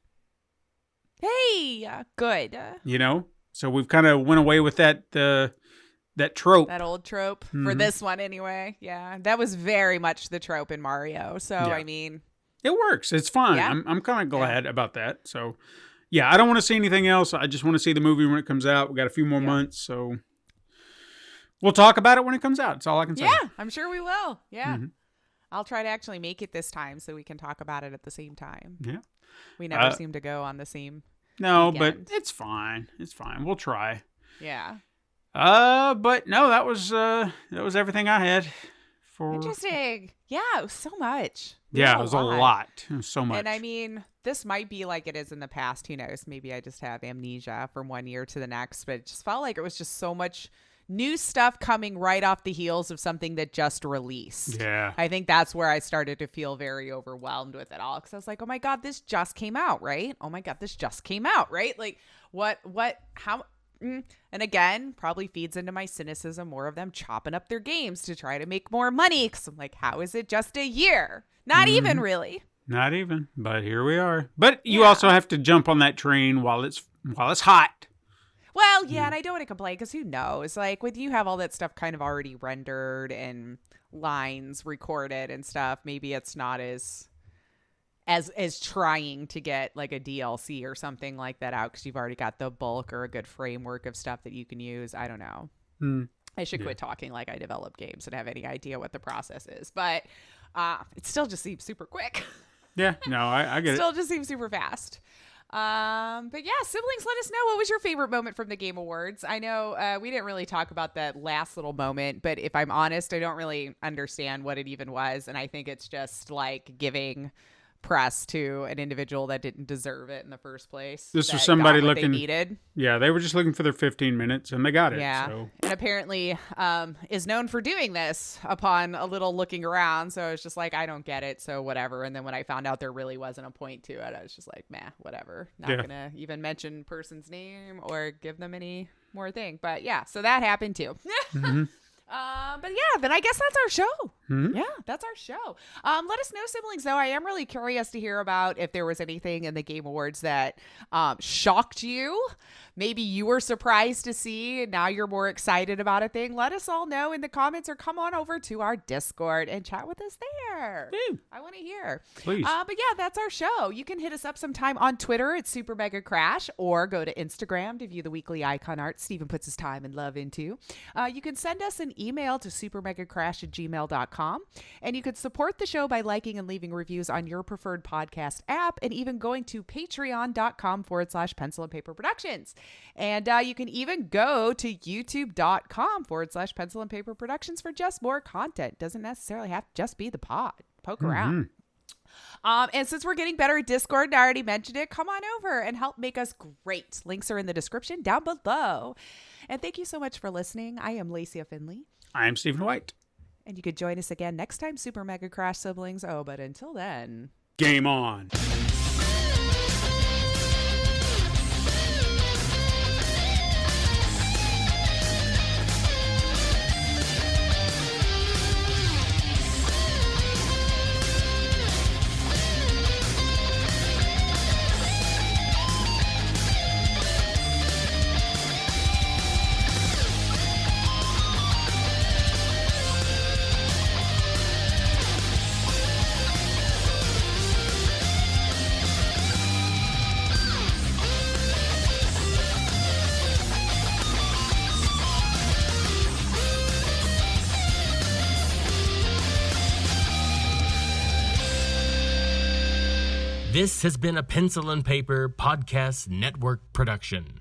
Hey, good. So we've kind of went away with that trope. That old trope for this one anyway. Yeah, that was very much the trope in Mario. So, I mean. It works. It's fun. Yeah. I'm kind of glad about that. So, yeah, I don't want to see anything else. I just want to see the movie when it comes out. We got a few more months, so... We'll talk about it when it comes out. That's all I can say. Yeah, I'm sure we will. Yeah. I'll try to actually make it this time so we can talk about it at the same time. Yeah. We never seem to go on the same weekend. But it's fine. It's fine. We'll try. Yeah. But no, that was everything I had for Interesting. Yeah, it was so much. It was a lot. It was so much. And I mean, this might be like it is in the past. Who knows? Maybe I just have amnesia from one year to the next, but it just felt like it was just so much new stuff coming right off the heels of something that just released. Yeah. I think that's where I started to feel very overwhelmed with it all. Because I was like, oh my God, this just came out, right? Oh my God, this just came out, right? Like, how? And again, probably feeds into my cynicism, more of them chopping up their games to try to make more money. Because I'm like, how is it just a year? Not even really. Not even. But here we are. But you also have to jump on that train while it's hot. Well, yeah, and I don't want to complain because who knows? Like, with you have all that stuff kind of already rendered and lines recorded and stuff. Maybe it's not as trying to get like a DLC or something like that out because you've already got the bulk or a good framework of stuff that you can use. I don't know. I should quit talking like I develop games and have any idea what the process is, but it still just seems super quick. Yeah, no, I get it. Still just seems super fast. But yeah, siblings, let us know, what was your favorite moment from the Game Awards? I know we didn't really talk about that last little moment, but if I'm honest, I don't really understand what it even was. And I think it's just like giving press to an individual that didn't deserve it in the first place. This was somebody looking they needed. Yeah, they were just looking for their 15 minutes and they got it. Yeah. So. And apparently is known for doing this upon a little looking around. So it's just like, I don't get it. So whatever. And then when I found out there really wasn't a point to it, I was just like, meh, whatever. Not going to even mention person's name or give them any more thing. But yeah, so that happened too. But yeah, then I guess that's our show. Yeah, that's our show. Let us know, siblings, though. I am really curious to hear about if there was anything in the Game Awards that shocked you. Maybe you were surprised to see, and now you're more excited about a thing. Let us all know in the comments or come on over to our Discord and chat with us there. I want to hear. Please. But yeah, that's our show. You can hit us up sometime on Twitter at Super Mega Crash or go to Instagram to view the weekly icon art Steven puts his time and love into. You can send us an email to supermegacrash@gmail.com, and you could support the show by liking and leaving reviews on your preferred podcast app and even going to patreon.com/pencil and paper productions. And you can even go to youtube.com/pencil and paper productions for just more content. Doesn't necessarily have to just be the pod. Poke around. And since we're getting better at Discord, and I already mentioned it, come on over and help make us great. Links are in the description down below. And thank you so much for listening. I am Lacey Finley. I am Stephen White. And you could join us again next time, Super Mega Crash Siblings. Oh, but until then, game on. This has been a Pencil and Paper Podcast Network production.